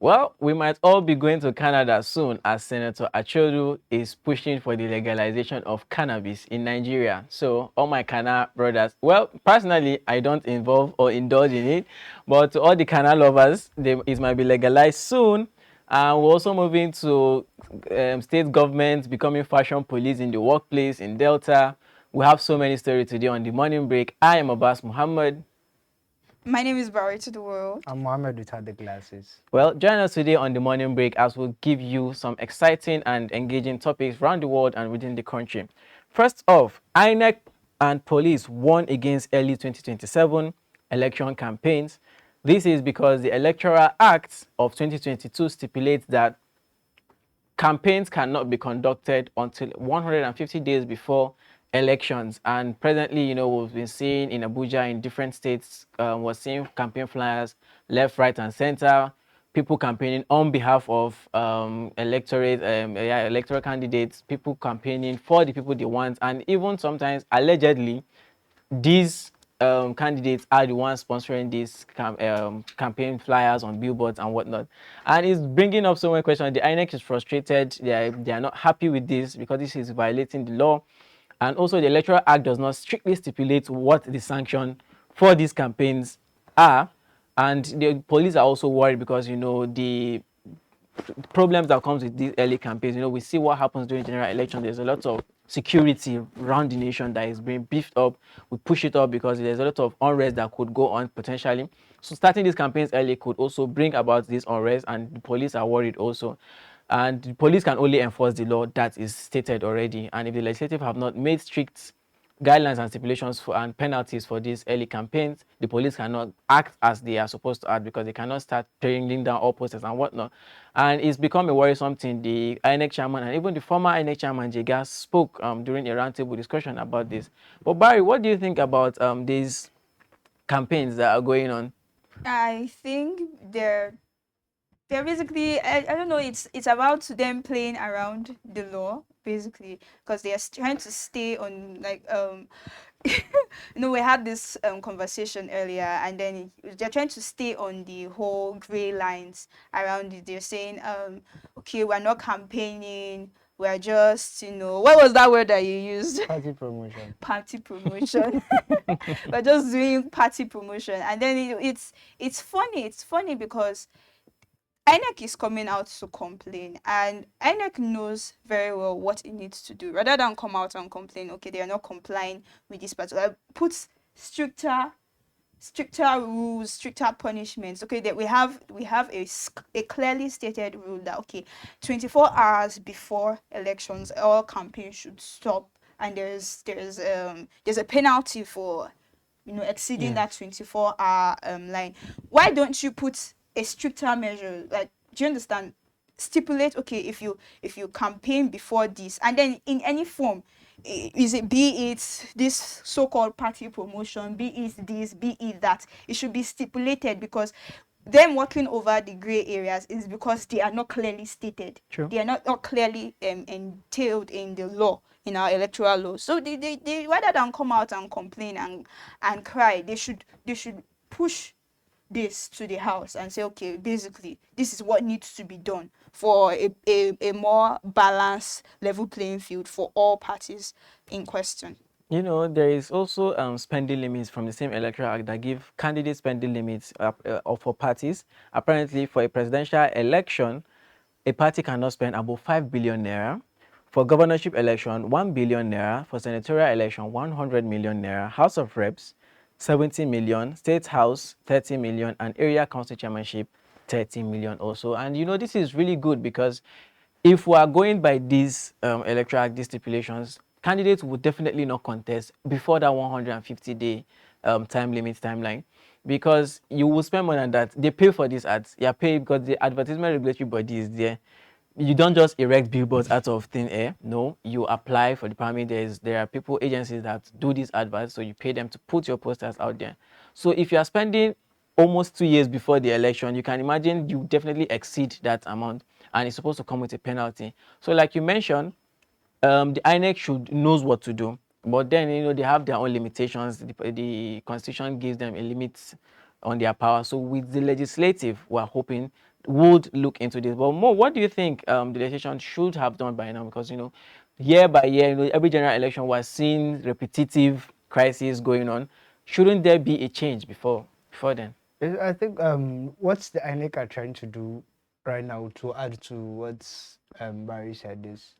Well, we might all be going to Canada soon as Senator Achodu is pushing for the legalization of cannabis in Nigeria. So all my Canada brothers, well, personally, I don't involve or indulge in it, but to all the Canada lovers, it might be legalized soon. And we're also moving to state governments becoming fashion police in the workplace in Delta. We have so many stories today on the morning break. I am Abbas Muhammad. My name is Barry to the world. I'm Mohammed without the glasses. Well, join us today on the morning break as we'll give you some exciting and engaging topics around the world and within the country. First off, INEC and police warn against early 2027 election campaigns. This is because the Electoral Act of 2022 stipulates that campaigns cannot be conducted until 150 days before elections. And presently, we've been seeing in Abuja, in different states, we're seeing campaign flyers left, right, and center. People campaigning on behalf of electoral candidates. People campaigning for the people they want, and even sometimes allegedly, these candidates are the ones sponsoring these campaign flyers on billboards and whatnot. And it's bringing up so many questions. The INEC is frustrated. They are not happy with this because this is violating the law. And also the Electoral Act does not strictly stipulate what the sanction for these campaigns are. And the police are also worried because, the problems that comes with these early campaigns. We see what happens during general election. There's a lot of security around the nation that is being beefed up. We push it up because there's a lot of unrest that could go on potentially. So starting these campaigns early could also bring about this unrest, and the police are worried also. And the police can only enforce the law that is stated already. And if the legislative have not made strict guidelines and stipulations and penalties for these early campaigns, the police cannot act as they are supposed to act because they cannot start tearing down all posters and whatnot. And it's become a worrisome thing. The INEC chairman and even the former INEC chairman, Jega, spoke during a roundtable discussion about this. But Barry, what do you think about these campaigns that are going on? I think they're basically I don't know, it's about them playing around the law basically, because they are trying to stay on like we had this conversation earlier, and then they're trying to stay on the whole gray lines around it. They're saying okay, we're not campaigning, we're just what was that word that you used? Party promotion. Party promotion. We're just doing party promotion. And then it's funny because INEC is coming out to complain, and INEC knows very well what it needs to do. Rather than come out and complain, okay, they are not complying with this particular, put stricter rules, stricter punishments. Okay, that we have a clearly stated rule that, okay, 24 hours before elections, all campaigns should stop, and there's a penalty for exceeding that 24-hour line. Why don't you put a stricter measure? Like, do you understand? Stipulate, okay, if you campaign before this, and then in any form, be it this so-called party promotion, be it this, be it that, it should be stipulated, because them working over the gray areas is because they are not clearly stated. True. They are not clearly entailed in the law, in our electoral law. So they rather than come out and complain and cry, they should push this to the house and say, okay, basically this is what needs to be done for a more balanced, level playing field for all parties in question. There is also spending limits from the same Electoral Act that give candidate spending limits for parties. Apparently, for a presidential election, a party cannot spend above 5 billion naira. For governorship election, 1 billion naira. For senatorial election, 100 million naira. House of Reps, 70 million. State House, 30 million. And area council chairmanship, 30 million also. And this is really good, because if we are going by these Electoral Act, these stipulations, candidates would definitely not contest before that 150-day timeline, because you will spend more than that. They pay for these ads. You are paid because the advertisement regulatory body is there. You don't just erect billboards out of thin air. No, you apply for the permit. There are agencies that do these adverts, so you pay them to put your posters out there. So if you are spending almost 2 years before the election, you can imagine you definitely exceed that amount, and it's supposed to come with a penalty. So like you mentioned, the INEC knows what to do, but then they have their own limitations. The constitution gives them a limit on their power. So with the legislative, we're hoping would look into this. But more, what do you think the legislation should have done by now? Because year by year, every general election was seeing repetitive crises going on. Shouldn't there be a change before then? I think what's the INEC are trying to do right now, to add to what Barry said, is,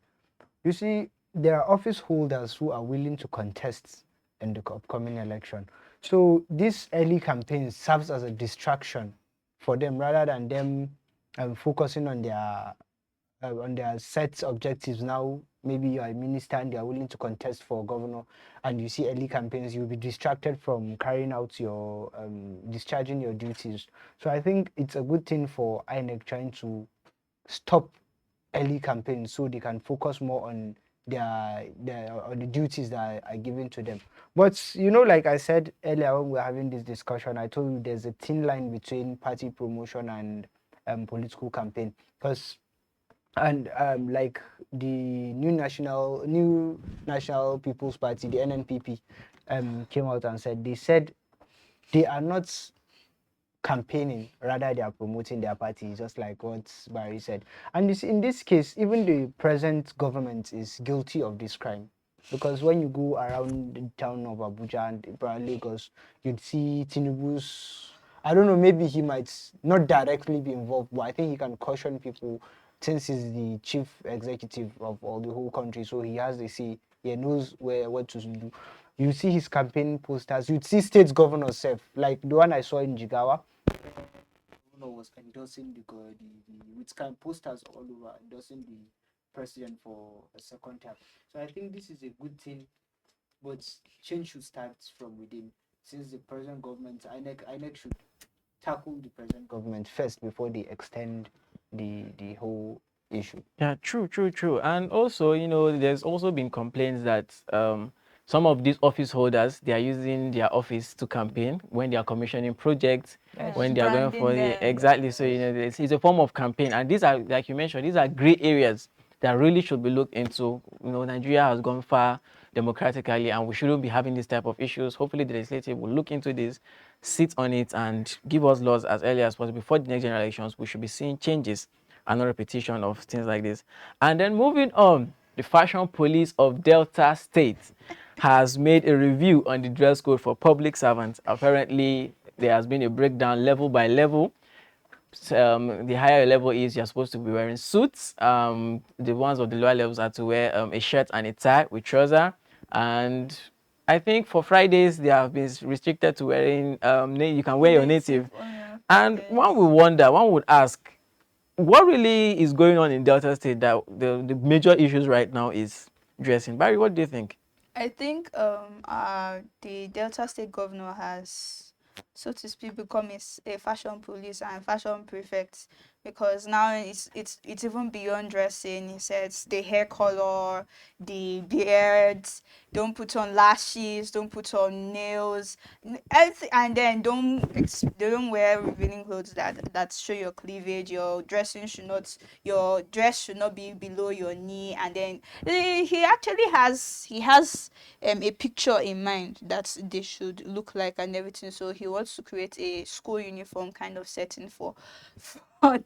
you see, there are office holders who are willing to contest in the upcoming election. So this early campaign serves as a distraction for them, rather than them focusing on their set objectives. Now maybe you are a minister and they are willing to contest for governor, and you see early campaigns, you'll be distracted from carrying out your discharging your duties. So I think it's a good thing for INEC trying to stop early campaigns so they can focus more on on the duties that are given to them. But like I said earlier when we were having this discussion, I told you there's a thin line between party promotion and political campaign. Because like the new national People's Party, the NNPP, came out and said, they are not campaigning, rather they are promoting their party, just like what Barry said. And you see, in this case, even the present government is guilty of this crime, because when you go around the town of Abuja and Lagos, you'd see TINUBU's, I don't know, maybe he might not directly be involved, but I think he can caution people, since he's the chief executive of all the whole country, so he has the say, he knows what to do. You see his campaign posters, you'd see state governors self, like the one I saw in Jigawa. Governor was endorsing with kind posters all over, endorsing the president for a second term. So I think this is a good thing, but change should start from within. Since the present government, INEC should tackle the present government first before they extend the whole issue. Yeah, true. And also, there's also been complaints that some of these office holders, they are using their office to campaign when they are commissioning projects, Yes, when they are going branding for them. exactly. So it's a form of campaign, and these are, like you mentioned, these are gray areas that really should be looked into. Nigeria has gone far democratically, and we shouldn't be having this type of issues. Hopefully, the legislative will look into this, sit on it, and give us laws as early as possible. Before the next generations, we should be seeing changes and no repetition of things like this. And then moving on, the fashion police of Delta State has made a review on the dress code for public servants. Apparently, there has been a breakdown level by level. The higher level is you're supposed to be wearing suits. The ones of the lower levels are to wear a shirt and a tie with trouser. And I think for Fridays they have been restricted to wearing you can wear your native. Oh, yeah. And Yes. one would ask, what really is going on in Delta State that the major issues right now is dressing? Barry, what do you think? I think the Delta State governor has, so to speak, become a fashion police and fashion prefect, because now it's even beyond dressing. He says the hair color, the beards, don't put on lashes, don't put on nails, everything, and then they don't wear revealing clothes that show your cleavage. Your dress should not be below your knee, and then he actually has a picture in mind that they should look like and everything. So he wants to create a school uniform kind of setting for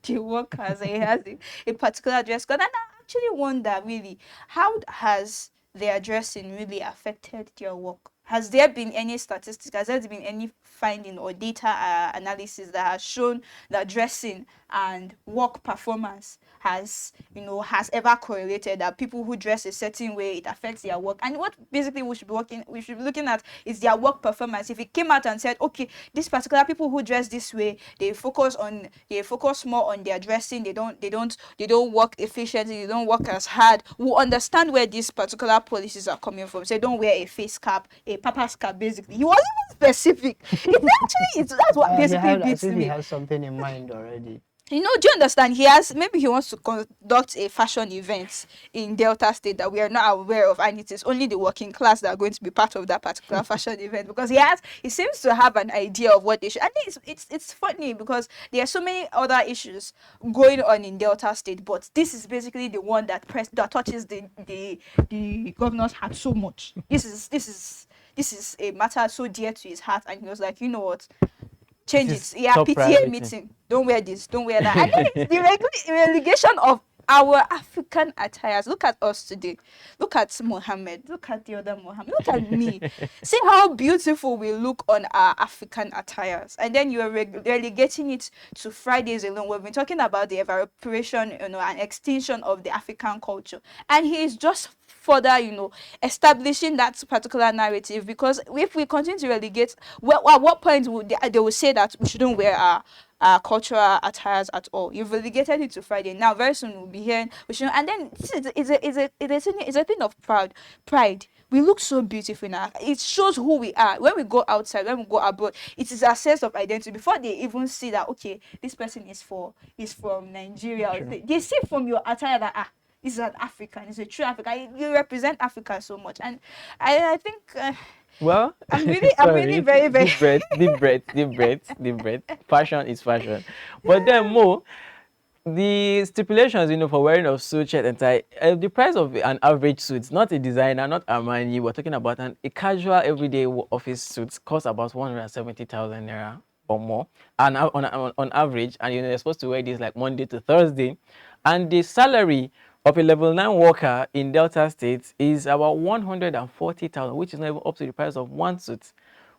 the workers. He has a particular dress code, and I actually wonder, really, how has their dressing really affected their work? Has there been any statistics? Has there been any finding or data analysis that has shown that dressing and work performance has ever correlated, that people who dress a certain way, it affects their work? And what basically we should be looking at is their work performance. If it came out and said, okay, this particular people who dress this way, they focus more on their dressing, they don't work efficiently, they don't work as hard, we'll understand where these particular policies are coming from. Say, don't wear a face cap, a papa's cap. Basically, he wasn't even specific. That's what basically beats He me. has something in mind already. Do you understand? Maybe he wants to conduct a fashion event in Delta State that we are not aware of, and it is only the working class that are going to be part of that particular fashion event, because he seems to have an idea of what they should. I think it's funny because there are so many other issues going on in Delta State, but this is basically the one that touches the governor's heart so much. This is a matter so dear to his heart, and he was like, you know what? change It is it. Yeah, top PTA priority. meeting. Don't wear this. Don't wear that. And then it's the relegation of our African attires. Look at us today. Look at Mohammed. Look at the other Mohammed. Look at me. See how beautiful we look on our African attires. And then you are relegating it to Fridays alone. We've been talking about the evaporation, and extinction of the African culture. And he is just further, establishing that particular narrative, because if we continue to relegate, well, at what point would they will say that we shouldn't wear our cultural attires at all? You've relegated it to Friday. Now, very soon we'll be hearing we should, and then it's a thing of pride. We look so beautiful now. It shows who we are. When we go outside, when we go abroad, it is a sense of identity. Before they even see that, okay, this person is from Nigeria. Sure. They see from your attire that this is an African. It's a true African. You represent Africa so much, and I think. Well, I'm really sorry, very, very. deep breath. Fashion is fashion. But then more, the stipulations, for wearing of suit, shirt, and tie, the price of an average suit, not a designer, not Armani, we're talking about a casual everyday office suit, costs about 170,000 naira or more, and on average, and you're supposed to wear this like Monday to Thursday, and the salary of a level 9 worker in Delta State is about 140,000, which is not even up to the price of one suit.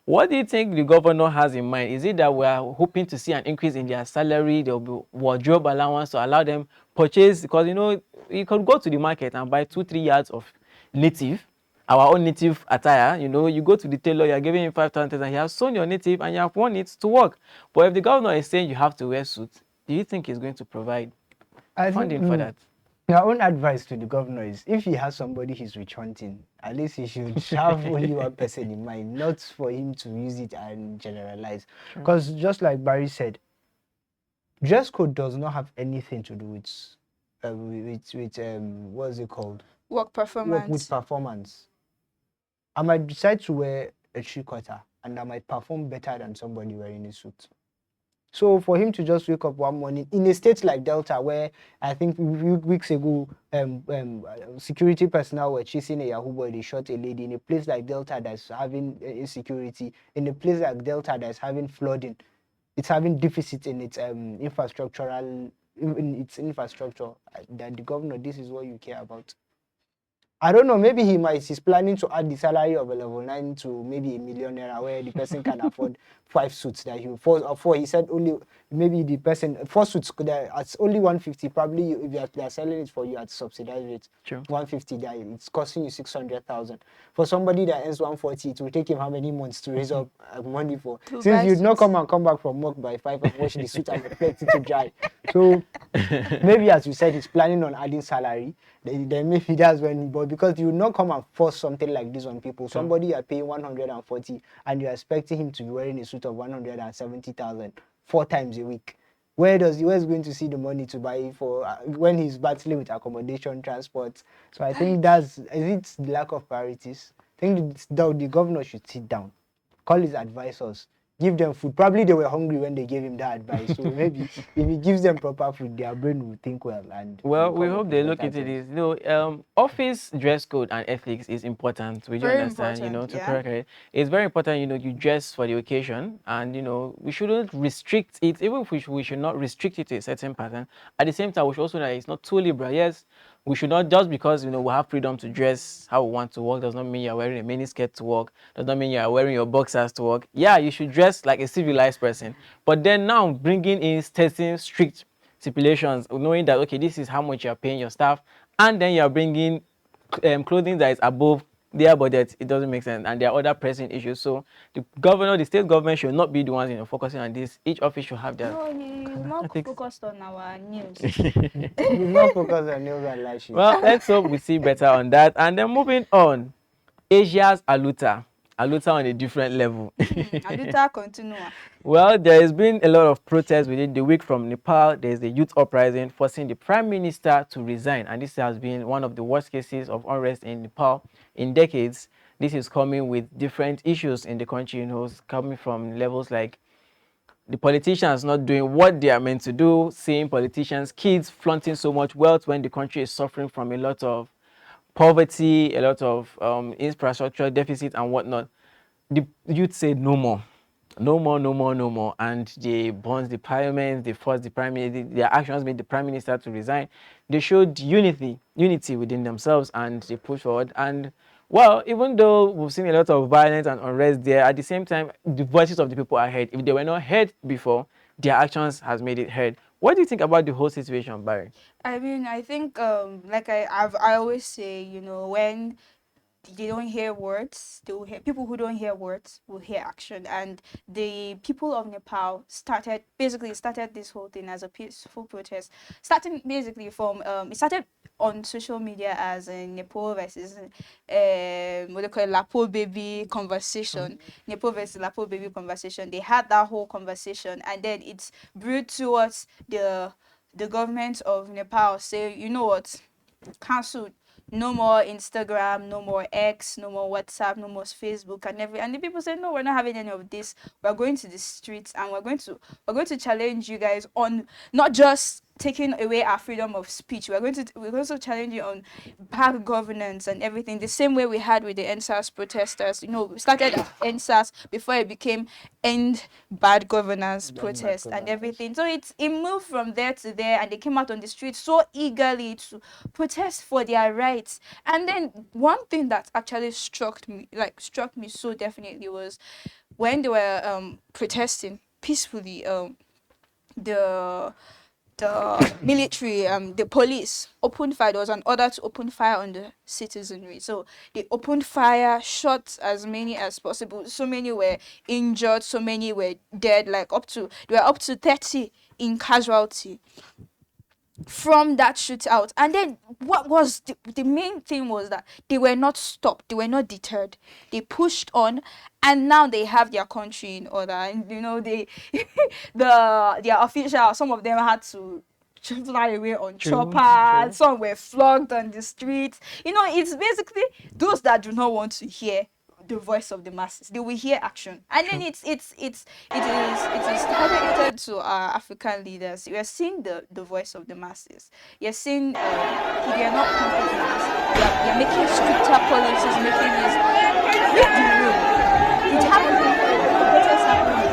What do you think the governor has in mind? Is it that we are hoping to see an increase in their salary, there will be wardrobe allowance to allow them purchase? Because, you can go to the market and buy 2-3 yards of native, our own native attire. You go to the tailor, you're giving him 5,000 and he has sewn your native and you have worn it to work. But if the governor is saying you have to wear suits, do you think he's going to provide funding for that? My own advice to the governor is, if he has somebody he's witch hunting, at least he should have only one person in mind, not for him to use it and generalize. Because just like Barry said, dress code does not have anything to do with what's it called? Work performance. Work with performance. I might decide to wear a three-quarter and I might perform better than somebody wearing a suit. So for him to just wake up one morning in a state like Delta, where I think weeks ago, security personnel were chasing a Yahoo boy, they shot a lady, in a place like Delta that's having insecurity, in a place like Delta that's having flooding, it's having deficit in its infrastructure. That the governor, this is what you care about. I don't know, maybe he's planning to add the salary of a level 9 to maybe a millionaire, where the person can afford 5 suits that he four. He said only maybe the person 4 suits it's only 150. Probably if they are selling it for you at subsidized rate, Sure. 150, that it's costing you 600,000. For somebody that earns 140, it will take him how many months to raise up money for? Since you'd not come back from work by 5 and wash the suit and expect it to dry. So maybe, as you said, he's planning on adding salary. Then maybe that's when, but because you would not come and force something like this on people. Somebody you are paying 140 and you're expecting him to be wearing a suit of 170,000 4 times a week. Where's going to see the money to buy for when he's battling with accommodation, transport? So I think is it the lack of priorities? I think the governor should sit down, call his advisors, give them food. Probably they were hungry when they gave him that advice. So maybe if he gives them proper food, their brain will think well. And we hope they look into this. Office dress code and ethics is important. We do Very understand, important, to yeah. correct it. It's very important, you dress for the occasion, and we shouldn't restrict it. Even if we should not restrict it to a certain pattern. At the same time, we should also know that it's not too liberal. Yes, we should not, just because we have freedom to dress how we want to work, does not mean you're wearing a mini skirt to work, does not mean you're wearing your boxers to work. Yeah, you should dress like a civilized person, but then now bringing in certain strict stipulations, knowing that okay, this is how much you're paying your staff, and then you're bringing clothing that is above their budget, it doesn't make sense, and there are other pressing issues. So the state government should not be the ones focusing on this. Each office should have their No, he's not focused on our news. he's not focused on news and lashes. Well, let's hope we see better on that. And then moving on, Asia's Aluta on a different level. Aluta continua. Well, there has been a lot of protests within the week from Nepal. There's a youth uprising forcing the prime minister to resign, and this has been one of the worst cases of unrest in Nepal in decades. This is coming with different issues in the country, coming from levels like the politicians not doing what they are meant to do, seeing politicians, kids flaunting so much wealth when the country is suffering from a lot of poverty, a lot of infrastructure deficit and whatnot. The youth said no more. no more, no more, no more. And they burnt the parliament, they forced the prime minister, their actions made the prime minister to resign. They showed unity within themselves, and they pushed forward. And well, even though we've seen a lot of violence and unrest there, at the same time, the voices of the people are heard. If they were not heard before, their actions has made it heard. What do you think about the whole situation, Barry? I mean, I think like I always say, when they don't hear words, they will hear people who don't hear words will hear action. And the people of Nepal started this whole thing as a peaceful protest, starting basically from it started on social media as a Nepal versus what they call it, Lapo baby conversation. Nepal versus Lapo baby conversation. They had that whole conversation, and then it's brewed towards the government of Nepal say, you know what, cancelled. No more Instagram, no more X, no more WhatsApp, no more Facebook, and the people say, no, we're not having any of this. We're going to the streets, and we're going to challenge you guys on not just taking away our freedom of speech. We're also challenging on bad governance and everything. The same way we had with the NSAS protesters. We started NSAS before it became End Bad Governance protest and everything. So it moved from there to there, and they came out on the streets so eagerly to protest for their rights. And then one thing that actually struck me so definitely was when they were protesting peacefully. The military, the police opened fire. There was an order to open fire on the citizenry. So they opened fire, shot as many as possible. So many were injured, so many were dead, there were up to 30 in casualty from that shootout. And then what was the main thing was that they were not stopped, they were not deterred, they pushed on, and now they have their country in order. And they their officials, some of them had to fly away on choppers, some were flogged on the streets. It's basically those that do not want to hear the voice of the masses, they will hear action. And then it is targeted to our African leaders. We are seeing the voice of the masses. You're seeing they are not compromised. They are making stricter policies, making this read the room. It happened. The protests happened in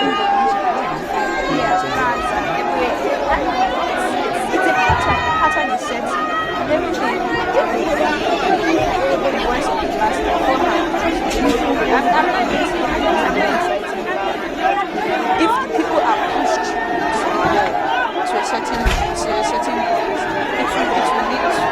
Indonesia, France, and everywhere. And it's a pattern is setting, and everything. The voice of the masses beforehand. I'm not excited. If the people are pushed to a certain place, it will lead to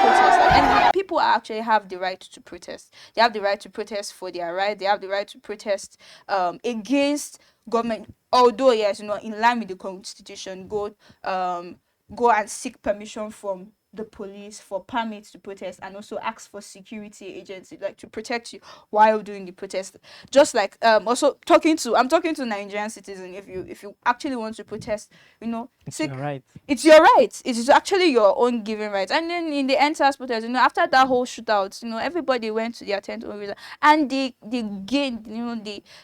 protest. And people actually have the right to protest. They have the right to protest for their right. They have the right to protest against government. Although, yes, in line with the constitution, go and seek permission from the police for permits to protest, and also ask for security agency to protect you while doing the protest. Just like also talking to Nigerian citizens, if you actually want to protest, it's your right. It's your right. It is actually your own given right. And then in the NSAS protest, after that whole shootout, everybody went to their tent over, and they gained,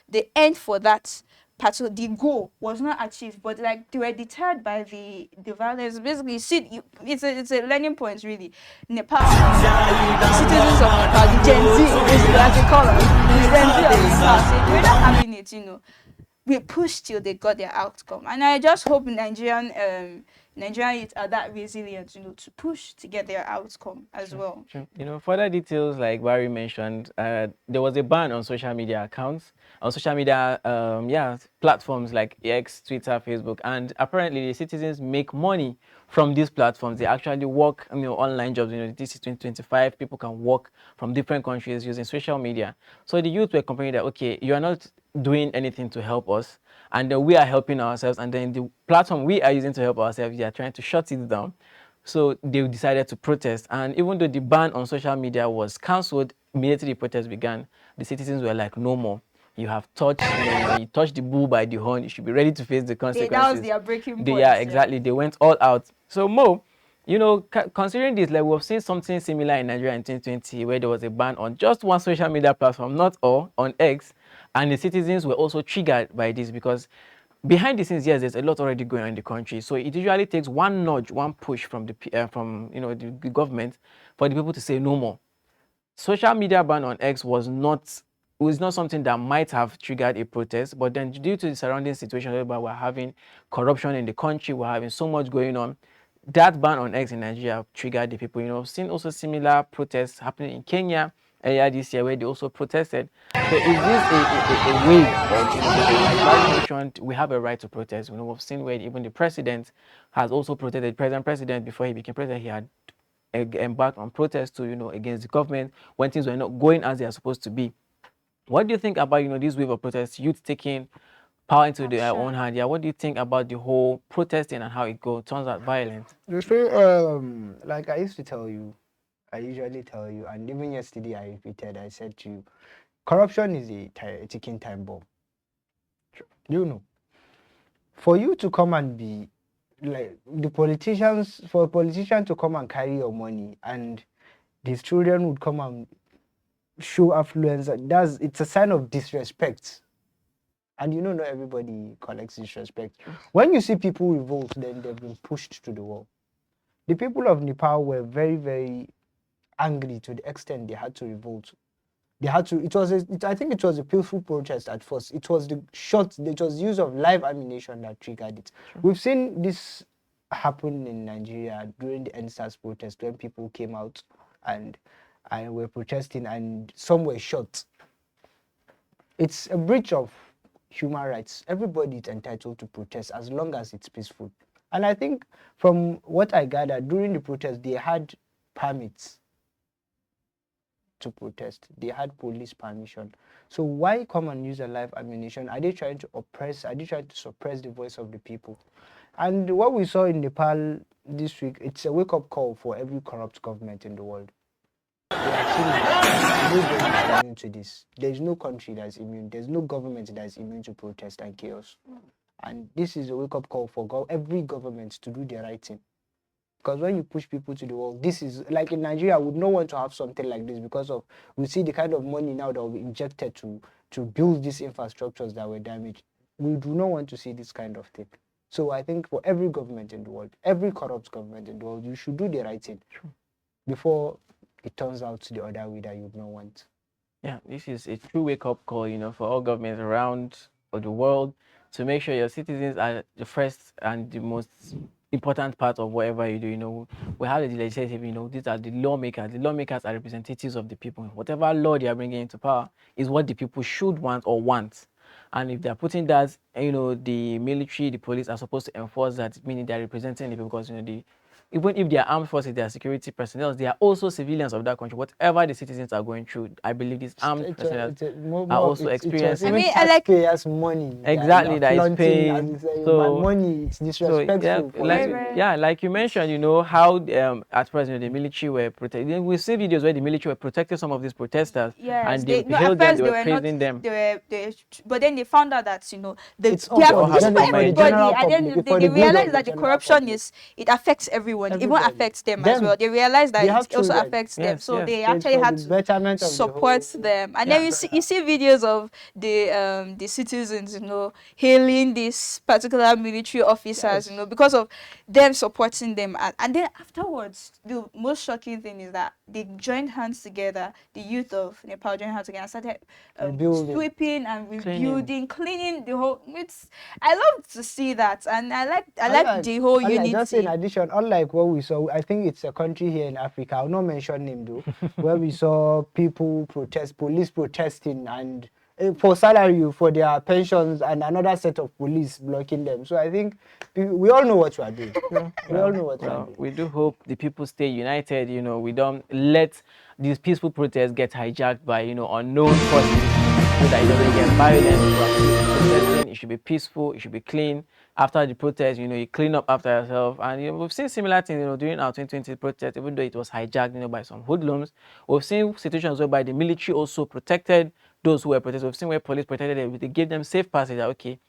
the end for that. The goal was not achieved, but they were deterred by the violence. Basically, it's a learning point, really. Nepal, the citizens of Nepal, the Gen Z, as they call them, the Gen Z of Nepal, they were not having it. We pushed till they got their outcome, and I just hope Nigerian youth are that resilient, to push to get their outcome as well. Sure. Further details like Barry mentioned, there was a ban on social media accounts, on social media, platforms like X, Twitter, Facebook, and apparently the citizens make money from these platforms. They actually work, online jobs. This is 2025. People can work from different countries using social media. So the youth were complaining that, okay, you are not doing anything to help us, and we are helping ourselves, and then the platform we are using to help ourselves, they are trying to shut it down. So they decided to protest, and even though the ban on social media was cancelled, immediately the protest began, the citizens were like, no more. You have touched, you touched the bull by the horn. You should be ready to face the consequences. That was their breaking point. Yeah, exactly. They went all out. So Mo, considering this, we've seen something similar in Nigeria in 2020, where there was a ban on just one social media platform, not all, on X, and the citizens were also triggered by this because behind the scenes, yes, there's a lot already going on in the country. So it usually takes one nudge, one push from the government for the people to say no more. Social media ban on X was not was not something that might have triggered a protest, but then due to the surrounding situation whereby we're having corruption in the country, we're having so much going on, that ban on eggs in Nigeria triggered the people. I've seen also similar protests happening in Kenya earlier this year where they also protested. So is this a wave of, like Barry mentioned, we have a right to protest. We've seen where even the president has also protested. President, before he became president, he had embarked on protests to, against the government when things were not going as they are supposed to be. What do you think about, this wave of protests, youth taking power into their own hand? Yeah, what do you think about the whole protesting and how it turns out violent? Like I used to tell you, I usually tell you, and even yesterday I repeated, I said to you, corruption is a ticking time bomb. For you to come and be like for a politician to come and carry your money and these children would come and show affluence, it's a sign of disrespect. And not everybody collects disrespect. When you see people revolt, then they've been pushed to the wall. The people of Nepal were very, very angry to the extent they had to revolt. I think it was a peaceful protest at first. It was the use of live ammunition that triggered it. Sure. We've seen this happen in Nigeria during the NSAS protest when people came out and were protesting and some were shot. It's a breach of human rights. Everybody is entitled to protest as long as it's peaceful. And I think from what I gathered, during the protest, they had permits to protest. They had police permission. So why come and use a live ammunition? Are they trying to oppress? Are they trying to suppress the voice of the people? And what we saw in Nepal this week, it's a wake-up call for every corrupt government in the world. To this. There's no country that's immune. There's no government that's immune to protest and chaos. And this is a wake-up call for every government to do the right thing. Because when you push people to the wall, this is like in Nigeria, we would not want to have something like this because we see the kind of money now that will be injected to build these infrastructures that were damaged. We do not want to see this kind of thing. So I think for every government in the world, every corrupt government in the world, you should do the right thing before it turns out the other way that you would not want. Yeah, this is a true wake-up call, for all governments around the world to make sure your citizens are the first and the most important part of whatever you do. We have the legislative, these are the lawmakers. The lawmakers are representatives of the people. Whatever law they are bringing into power is what the people should want or want. And if they're putting that, the military, the police are supposed to enforce that, meaning they're representing the people because, even if they are armed forces, they are security personnel, they are also civilians of that country. Whatever the citizens are going through, I believe these armed personnel are also experiencing. I mean, taxpayers' money. Exactly, that is paid. So money is disrespectful. Like you mentioned, how at present the military were protecting. We see videos where the military were protecting some of these protesters, and they hailed them, they were praising them. But then they found out that it's for everybody, and then they realized that the corruption it affects everyone. It even affects them as well. They realize that it also affects them, so they actually had to support them. And then you see videos of the citizens, hailing these particular military officers, because of them supporting them. And then afterwards, the most shocking thing is that they joined hands together. The youth of Nepal joined hands together and started sweeping and rebuilding, cleaning the whole. I love to see that, and I like the whole unity. Just in addition, unlike what we saw, I think it's a country here in Africa, I'll not mention name though, where we saw people police protesting and for salary, for their pensions, and another set of police blocking them. So I think we all know what we are doing. We all know what we are doing. We do hope the people stay united. We don't let these peaceful protests get hijacked by unknown forces, so that it doesn't get violent. It should be peaceful. It should be clean. After the protest, you clean up after yourself. And we've seen similar things, during our 2020 protest, even though it was hijacked, by some hoodlums. We've seen situations whereby the military also protected those who were protesting. We've seen where police protected them. They gave them safe passage. Okay,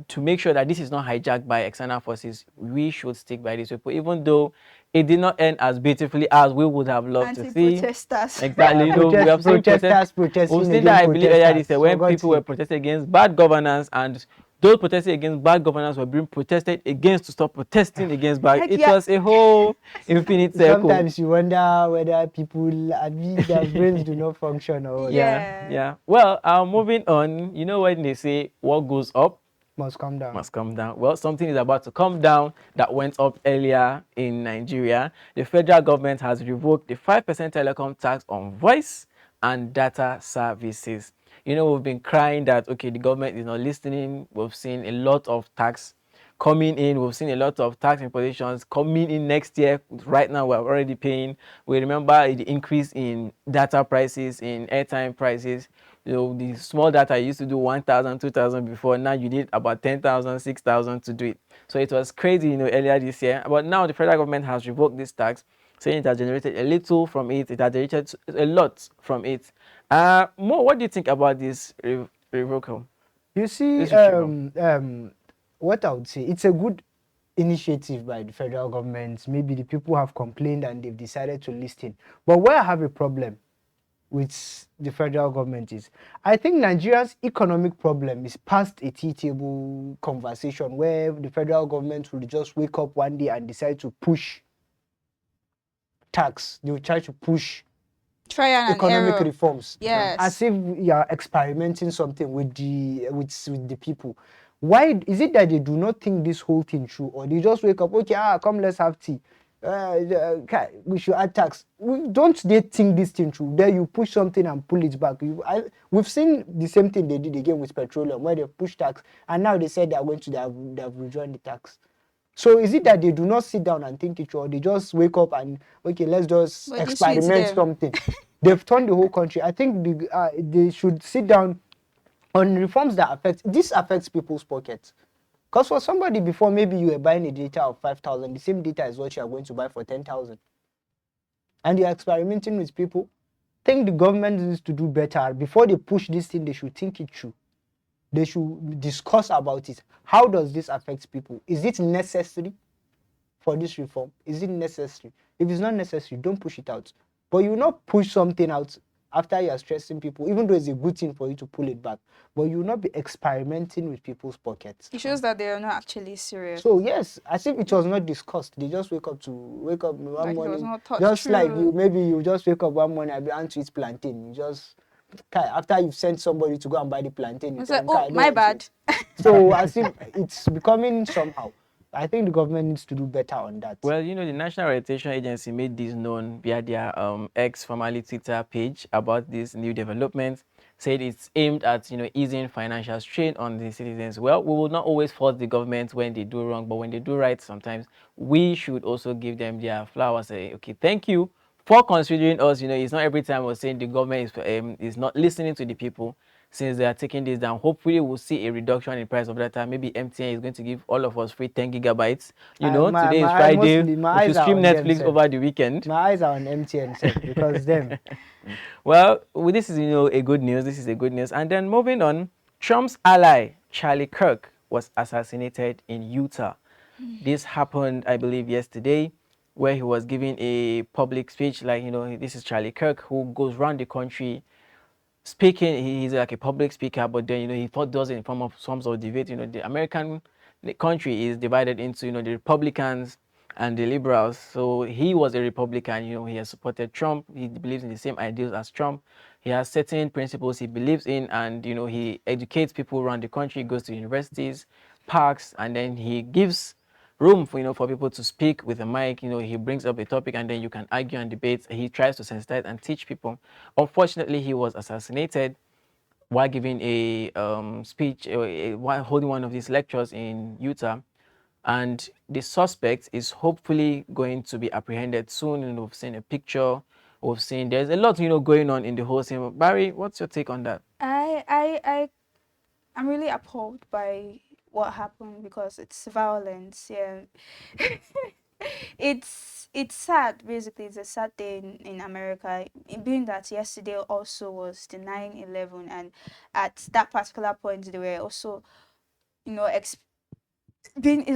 to make sure that this is not hijacked by external forces, we should stick by this people, even though it did not end as beautifully as we would have loved to see. Exactly. We have seen protesters protesting. We've seen that, I believe, earlier this year when people were protesting against bad governance, and those protesting against bad governance were being protested against to stop protesting against bad. Heck It yeah. was a whole infinite circle. Sometimes you wonder whether people, I mean, their brains do not function or what. Yeah, Yeah. yeah. Well, moving on. You know when they say what goes up Must come down. must come down. Well, something is about to come down that went up earlier in Nigeria. The federal government has revoked the 5% telecom tax on voice and data services. You know, we've been crying that, okay, the government is not listening. We've seen a lot of tax coming in. We've seen a lot of tax impositions coming in next year. Right now, we're already paying. We remember the increase in data prices, in airtime prices. You know, the small data used to do 1,000, 2,000 before. Now you need about 10,000, 6,000 to do it. So it was crazy, you know, earlier this year. But now the federal government has revoked this tax, saying it has generated a little from it. It has generated a lot from it. Mo, what do you think about this revocal? You see, This retrieval? what I would say, it's a good initiative by the federal government. Maybe the people have complained and they've decided to listen. But where I have a problem with the federal government is, I think Nigeria's economic problem is past a tea table conversation where the federal government will just wake up one day and decide to push tax. They will try to push Trial and economic error. reforms, Yes. as if you are experimenting something with the people. Why is it that they do not think this whole thing through, or they just wake up, okay, come, let's have tea, we should add tax? Don't they think this thing through? Then you push something and pull it back. We've seen the same thing they did again with petroleum, where they pushed tax and now they said they are going to, they have withdrawn the tax. So is it that they do not sit down and think it through, or they just wake up and, okay, let's just But this suits experiment them. something? They've turned the whole country. I think they should sit down on reforms that affects people's pockets. Because for somebody before, maybe you were buying a data of 5,000, the same data is what you are going to buy for 10,000. And you're experimenting with people. I think the government needs to do better. Before they push this thing, they should think it through. They should discuss about it. How does this affect people? Is it necessary for this reform? Is it necessary? If it's not necessary, don't push it out. But you will not push something out after you are stressing people, even though it's a good thing for you to pull it back. But you will not be experimenting with people's pockets. It shows that they are not actually serious. So yes, as if it was not discussed. They just wake up one Like it was morning, not thought just like through. maybe you just wake up one morning and be want to eat plantain. You just, after you've sent somebody to go and buy the plantain, you It's like, tell them, oh, "I don't my want to bad. eat." So as if it's becoming somehow. I think the government needs to do better on that. Well, you know, the National Orientation Agency made this known via their X, formerly Twitter page about this new development. Said it's aimed at, you know, easing financial strain on the citizens. Well, we will not always fault the government when they do wrong, but when they do right, sometimes we should also give them their flowers. Say, okay, thank you for considering us. You know, it's not every time we're saying the government is not listening to the people. Since they are taking this down, hopefully we'll see a reduction in price of data. Maybe MTN is going to give all of us free 10 gigabytes. You know, today is Friday. My We should eyes are stream on Netflix them, over the weekend. my eyes are on MTN because them. Well, this is, you know, a good news. This is a good news. And then moving on, Trump's ally, Charlie Kirk, was assassinated in Utah. This happened, I believe, yesterday, where he was giving a public speech. Like, you know, this is Charlie Kirk, who goes around the country speaking. He's like a public speaker, but then, you know, he does it in form of some sort of debate. You know, the American country is divided into, you know, the Republicans and the liberals. So he was a Republican. You know, he has supported Trump. He believes in the same ideals as Trump. He has certain principles he believes in, and, you know, he educates people around the country. He goes to universities, parks, and then he gives room for, you know, for people to speak with a mic. You know, he brings up a topic and then you can argue and debate. He tries to sensitize and teach people. Unfortunately, he was assassinated while giving a speech, while holding one of these lectures in Utah. And the suspect is hopefully going to be apprehended soon. And we've seen a picture. We've seen there's a lot, you know, going on in the whole thing. Barry, what's your take on that? I'm really appalled by what happened because it's violence. Yeah. It's sad. Basically, it's a sad day in America. It being that yesterday also was the 9/11, and at that particular point they were also, you know, it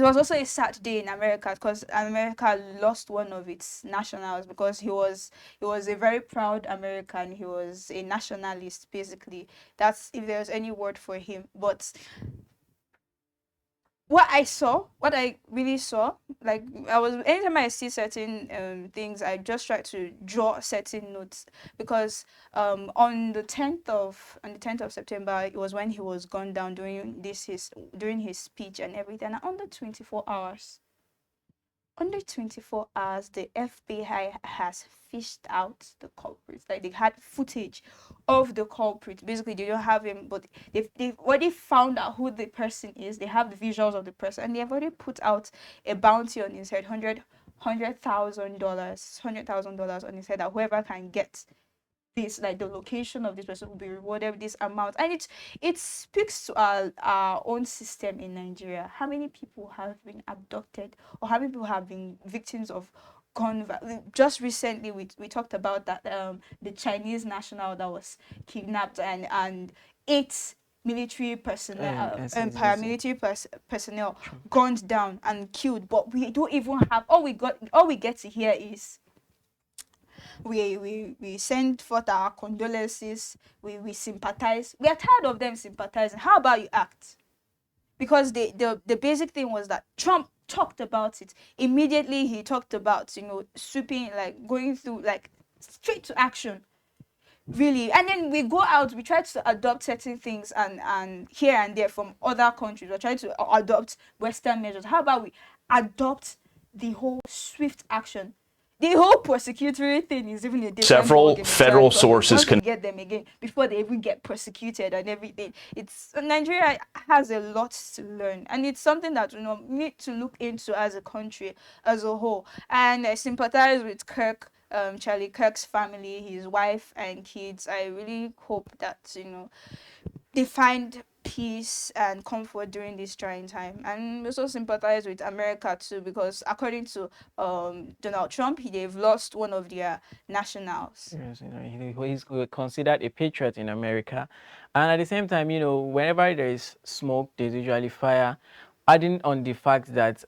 was also a sad day in America because America lost one of its nationals because he was a very proud American. He was a nationalist, basically. That's if there's any word for him. But what I really saw, like I was anytime I see certain things, I just try to draw certain notes because on the 10th of September, it was when he was gunned down during his speech and everything. And under 24 hours, the FBI has fished out the culprits. Like they had footage of the culprit. Basically, they don't have him, but they've already found out who the person is. They have the visuals of the person, and they've already put out a bounty on his head, $100,000 on his head. That whoever can get this, like the location of this person, will be rewarded with this amount. And it speaks to our own system in Nigeria. How many people have been abducted, or how many people have been victims of just recently we talked about that the Chinese national that was kidnapped, and 8 military personnel and paramilitary personnel gunned down and killed. But we don't even have, all we get to hear is we send forth our condolences, we sympathize. We are tired of them sympathizing. How about you act? Because the basic thing was that Trump talked about it. Immediately he talked about, sweeping, like going through, like straight to action. Really. And then we go out, we try to adopt certain things and here and there from other countries. We're trying to adopt Western measures. How about we adopt the whole swift action? The whole prosecutory thing is even a different Several federal sources can get them again before they even get prosecuted and everything. It's Nigeria has a lot to learn, and it's something that we need to look into as a country as a whole. And I sympathize with Charlie Kirk's family, his wife and kids. I really hope that they find peace and comfort during this trying time. And also sympathize with America too, because according to Donald Trump, they've lost one of their nationals. Yes, he's considered a patriot in America, and at the same time, whenever there is smoke, there's usually fire. Adding on the fact that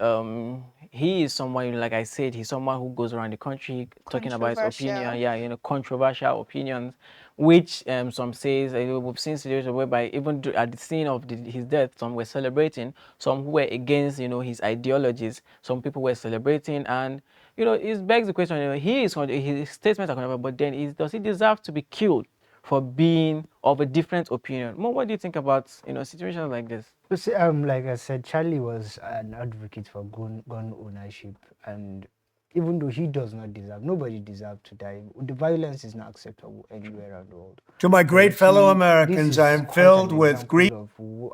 he is someone, like I said, he's someone who goes around the country talking about his opinion, controversial opinions, which some says, we've seen situations whereby even at the scene of his death, some were celebrating, some who were against, his ideologies, some people were celebrating, and it begs the question, his statements are controversial, but then does he deserve to be killed for being of a different opinion? Mo, what do you think about situations like this? You see, like I said, Charlie was an advocate for gun ownership, and even though he does not deserve, nobody deserves to die. The violence is not acceptable anywhere around the world. To my great fellow Americans, I am filled with grief.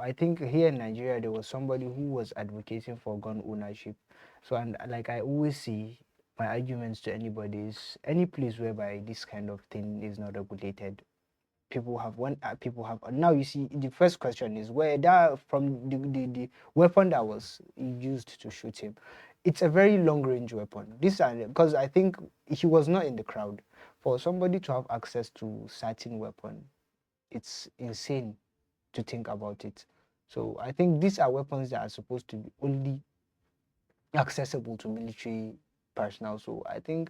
I think here in Nigeria, there was somebody who was advocating for gun ownership. So, and like I always see, my arguments to anybody is any place whereby this kind of thing is not regulated, people have now. You see, the first question is where that from the weapon that was used to shoot him. It's a very long range weapon. Because I think he was not in the crowd. For somebody to have access to certain weapon, it's insane to think about it. So I think these are weapons that are supposed to be only accessible to military personnel. So I think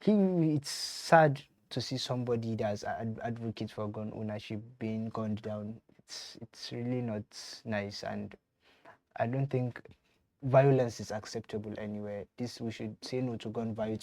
it's sad to see somebody that's an advocate for gun ownership being gunned down. It's really not nice, and I don't think violence is acceptable anywhere. We should say no to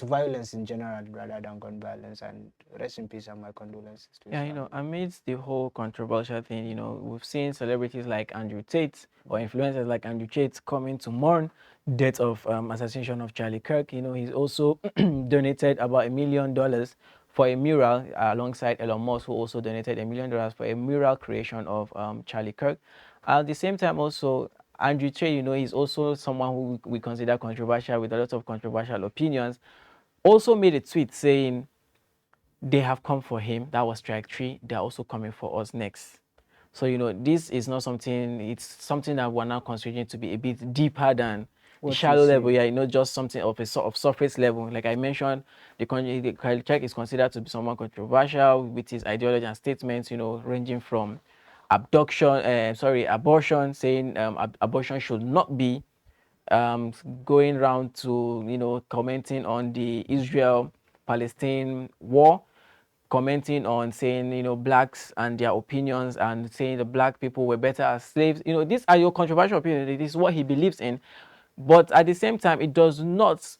violence in general rather than gun violence. And rest in peace and my condolences to his family. Amidst the whole controversial thing, we've seen celebrities like Andrew Tate or influencers like Andrew Tate coming to mourn death of assassination of Charlie Kirk. He's also donated about $1 million for a mural alongside Elon Musk, who also donated $1 million for a mural creation of Charlie Kirk. At the same time, also Andrew Tate, he's also someone who we consider controversial with a lot of controversial opinions. Also made a tweet saying they have come for him. That was strike 3. They're also coming for us next. So this is not something. It's something that we're now considering to be a bit deeper than the shallow level. Yeah, just something of a sort of surface level. Like I mentioned, the Kirk is considered to be someone controversial with his ideology and statements. Ranging from abortion, saying abortion should not be going around to commenting on the Israel-Palestine war, commenting on saying, you know, blacks and their opinions and saying the black people were better as slaves. You know, these are your controversial opinions. This is what he believes in. But at the same time, it does not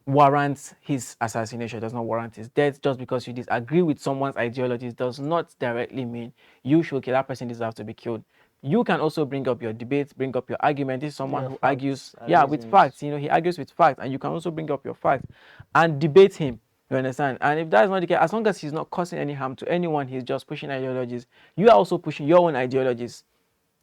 warrant his assassination, does not warrant his death. Just because you disagree with someone's ideologies does not directly mean you should kill. That person deserves to be killed. You can also bring up your debates, bring up your argument. This is someone who argues, with facts. You know, he argues with facts, and you can also bring up your facts and debate him. You understand? And if that is not the case, as long as he's not causing any harm to anyone, he's just pushing ideologies. You are also pushing your own ideologies.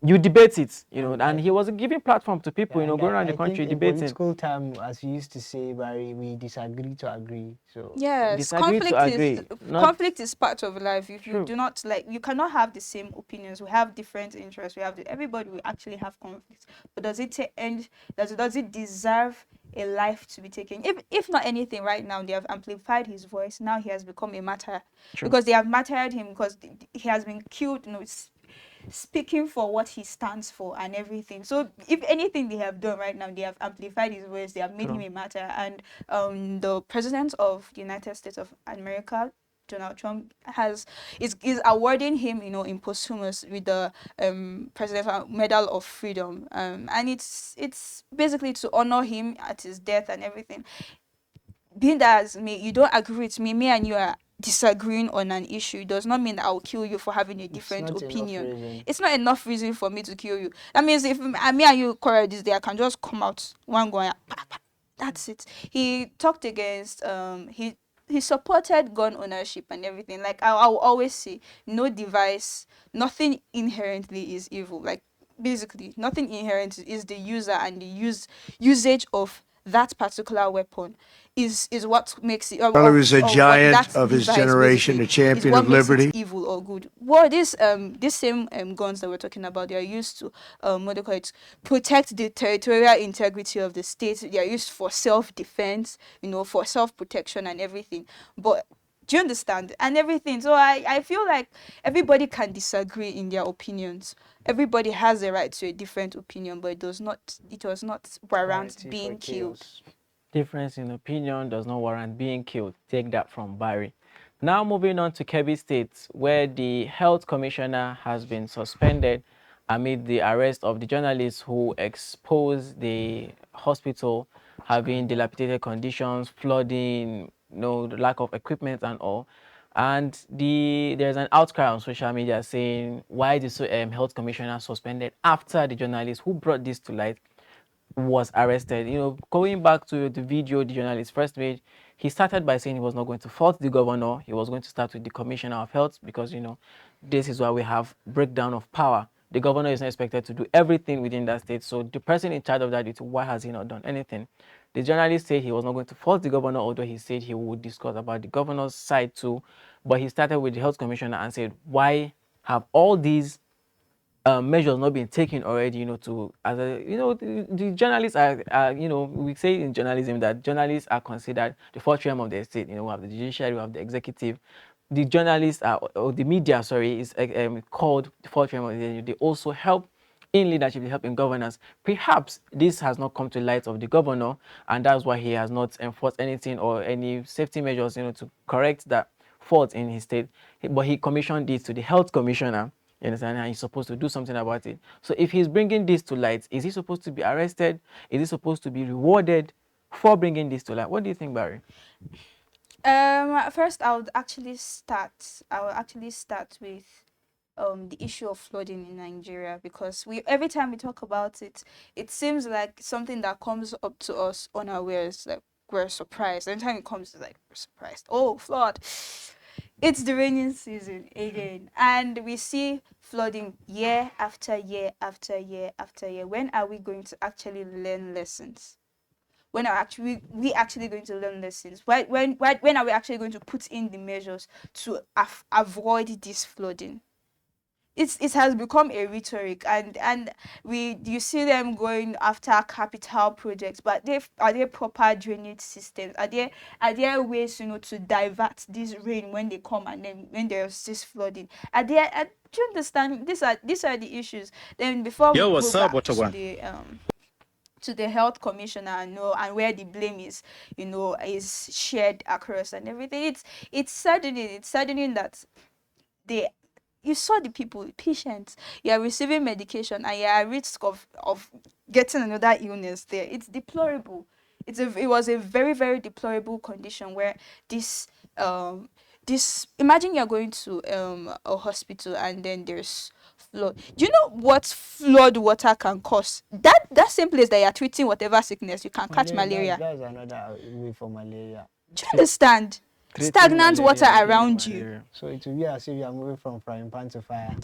You debate it, you know, and he was giving platform to people, you know, going around the country debating. In political time, as we used to say, Barry, we disagree to agree. So yes, conflict is part of life. If you do not you cannot have the same opinions. We have different interests. Everybody will actually have conflicts. But does it end? Does it deserve a life to be taken? If not anything, right now they have amplified his voice. Now he has become a martyr because they have martyred him because he has been killed. You know, speaking for what he stands for and everything. So if anything they have done right now, they have amplified his voice, they have made him a martyr. And the president of the United States of America, Donald Trump, is awarding him, you know, in posthumous with the Presidential Medal of Freedom. And it's basically to honor him at his death and everything. Being that as me, you don't agree with me and you are disagreeing on an issue does not mean that I'll kill you for having a different opinion. It's not enough reason for me to kill you. That means if me and you quarrel this day, I can just come out one go and that's it. He talked against he supported gun ownership and everything. Like I will always say, no device, nothing inherently is evil. Like basically nothing inherent is the user and the usage of that particular weapon is what makes it. Well, he was a giant of his generation, a champion of liberty. Evil or good? Well, this same guns that we're talking about, they are used to what they call it, protect the territorial integrity of the state. They are used for self-defense, you know, for self-protection and everything. But do you understand? And everything. So I feel like everybody can disagree in their opinions. Everybody has a right to a different opinion, but it does not warrant being killed. Difference in opinion does not warrant being killed. Take that from Barry. Now moving on to Kebbi State, where the health commissioner has been suspended amid the arrest of the journalists who exposed the hospital having dilapidated conditions, flooding, the lack of equipment and all. And there's an outcry on social media saying, why is the health commissioner suspended after the journalist who brought this to light was arrested? You know, going back to the video the journalist first made, he started by saying he was not going to fault the governor. He was going to start with the commissioner of health because, you know, this is why we have breakdown of power. The governor is not expected to do everything within that state. So the person in charge of that duty, why has he not done anything? The journalist said he was not going to fault the governor, although he said he would discuss about the governor's side too. But he started with the health commissioner and said, why have all these measures not been taken already, you know, the journalists are, you know, we say in journalism that journalists are considered the fourth realm of the state. You know, we have the judiciary, we have the executive. The journalists or the media, sorry, is called the fourth realm of the state. They also help in leadership, they help in governance. Perhaps this has not come to light of the governor, and that's why he has not enforced anything or any safety measures, you know, to correct that fault in his state. But he commissioned this to the health commissioner. You understand? And he's supposed to do something about it. So if he's bringing this to light, is he supposed to be arrested? Is he supposed to be rewarded for bringing this to light? What do you think, Barry? First, I will actually start with the issue of flooding in Nigeria, because every time we talk about it, it seems like something that comes up to us unawares. Like we're surprised. Every time it comes, it's like we're surprised. Oh, flood! It's the rainy season again, and we see flooding year after year after year after year. When are we going to actually learn lessons? When are we actually going to learn lessons? When are we actually going to put in the measures to avoid this flooding? It has become a rhetoric, and you see them going after capital projects, but are there proper drainage systems? Are there ways, you know, to divert this rain when they come and then when there's this flooding? Do you understand? These are the issues. Then before Yo, we what's go up? back What to to the health commissioner, and where the blame is, is shared across and everything. It's saddening that they you saw the people, patients, you are receiving medication and you are at risk of getting another illness there. It's deplorable. It was a very, very deplorable condition where this imagine you're going to a hospital and then there's flood. Do you know what flood water can cause? That same place that you're treating whatever sickness, you can catch malaria. That's another way for malaria. Do you understand? Treating Stagnant water malaria, around you. malaria. So it will be as if you are moving from frying pan to fire.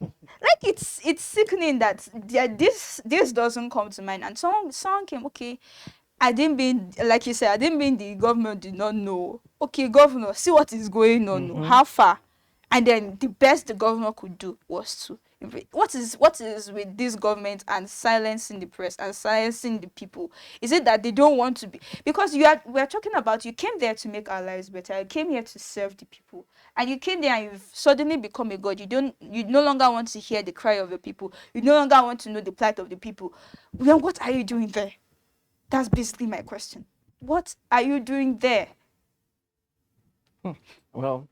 Like it's sickening that this doesn't come to mind. And someone came, okay, I didn't mean, like you said, I didn't mean the government did not know. Okay, governor, see what is going on. How far? And then the best the governor could do was to what is with this government and silencing the press and silencing the people? Is it that they don't want to be? Because we're talking about, you came there to make our lives better. You came here to serve the people, and you came there and you've suddenly become a god. You no longer want to hear the cry of the people. You no longer want to know the plight of the people. Then what are you doing there? That's basically my question. What are you doing there? Well,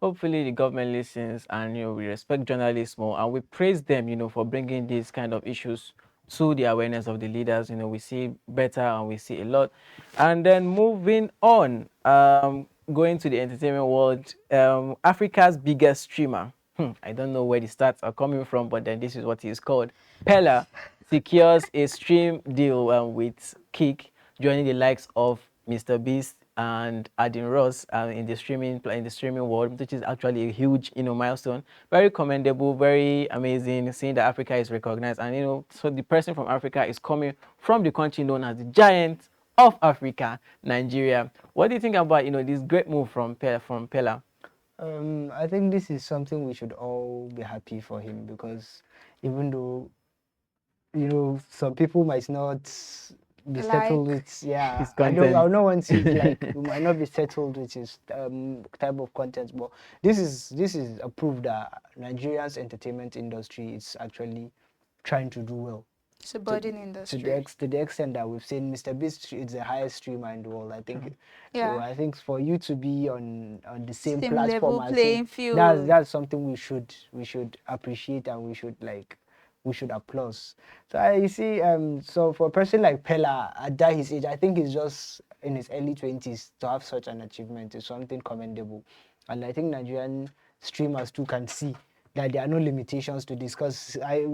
hopefully the government listens, and we respect journalists more, and we praise them for bringing these kind of issues to the awareness of the leaders. We see better and we see a lot. And then moving on, going to the entertainment world, Africa's biggest streamer, I don't know where the stats are coming from, but then this is what he is called. Pella secures a stream deal with Kick, joining the likes of Mr. Beast and Adin Ross in the streaming world, which is actually a huge milestone. Very commendable, very amazing, seeing that Africa is recognized, and so the person from Africa is coming from the country known as the giant of Africa, Nigeria. What do you think about this great move from Pella? I think this is something we should all be happy for him, because even though some people might not be settled with his content. I don't want to like we might not be settled with his type of content, but this is a proof that Nigeria's entertainment industry is actually trying to do well. It's a budding industry. To the extent that we've seen Mr. Beast is the highest streamer in the world, I think. Yeah. So I think for you to be on the same level platform, playing field. That's something we should appreciate, and we should applaud. So you see, so for a person like Pella at his age, I think he's just in his early 20s, to have such an achievement is something commendable. And I think Nigerian streamers too can see that there are no limitations to this, because I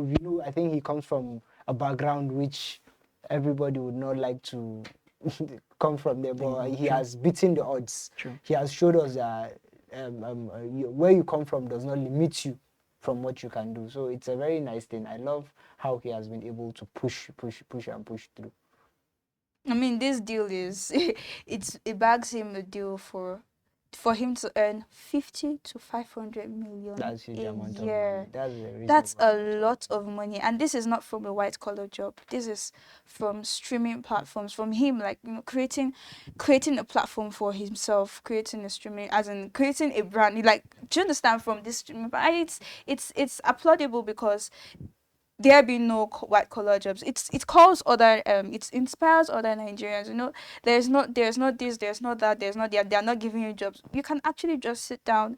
think he comes from a background which everybody would not like to come from there, but he has beaten the odds. True. He has showed us that where you come from does not limit you from what you can do. So it's a very nice thing. I love how he has been able to push through. I mean, this deal is it bags him a deal for him to earn 50 to 500 million That's a huge amount of year. money. That's a lot of money, and this is not from a white collar job. This is from streaming platforms, from him creating a platform for himself, creating a streaming, as in creating a brand. Do you understand? From this streaming, but it's applaudable, because there be no white collar jobs. It calls other it inspires other Nigerians. There's not this, there's not that, there's not that. They're not giving you jobs. You can actually just sit down,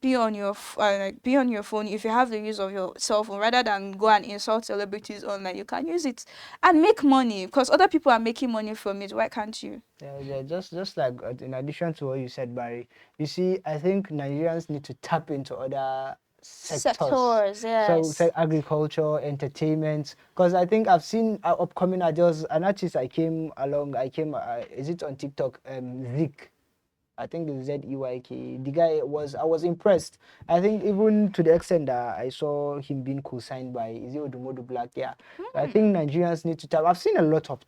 be on your phone. If you have the use of your cell phone, rather than go and insult celebrities online, you can use it and make money, because other people are making money from it. Why can't you? Yeah, just like in addition to what you said, Barry, you see, I think Nigerians need to tap into other sectors, yes. so agriculture, entertainment, because I think I've seen upcoming ideas. An artist is it on TikTok, Zik, I think it's ZEYK. The guy I was impressed. I think even to the extent that I saw him being co-signed by Odumodu Black. Yeah, I think Nigerians need to tap. I've seen a lot of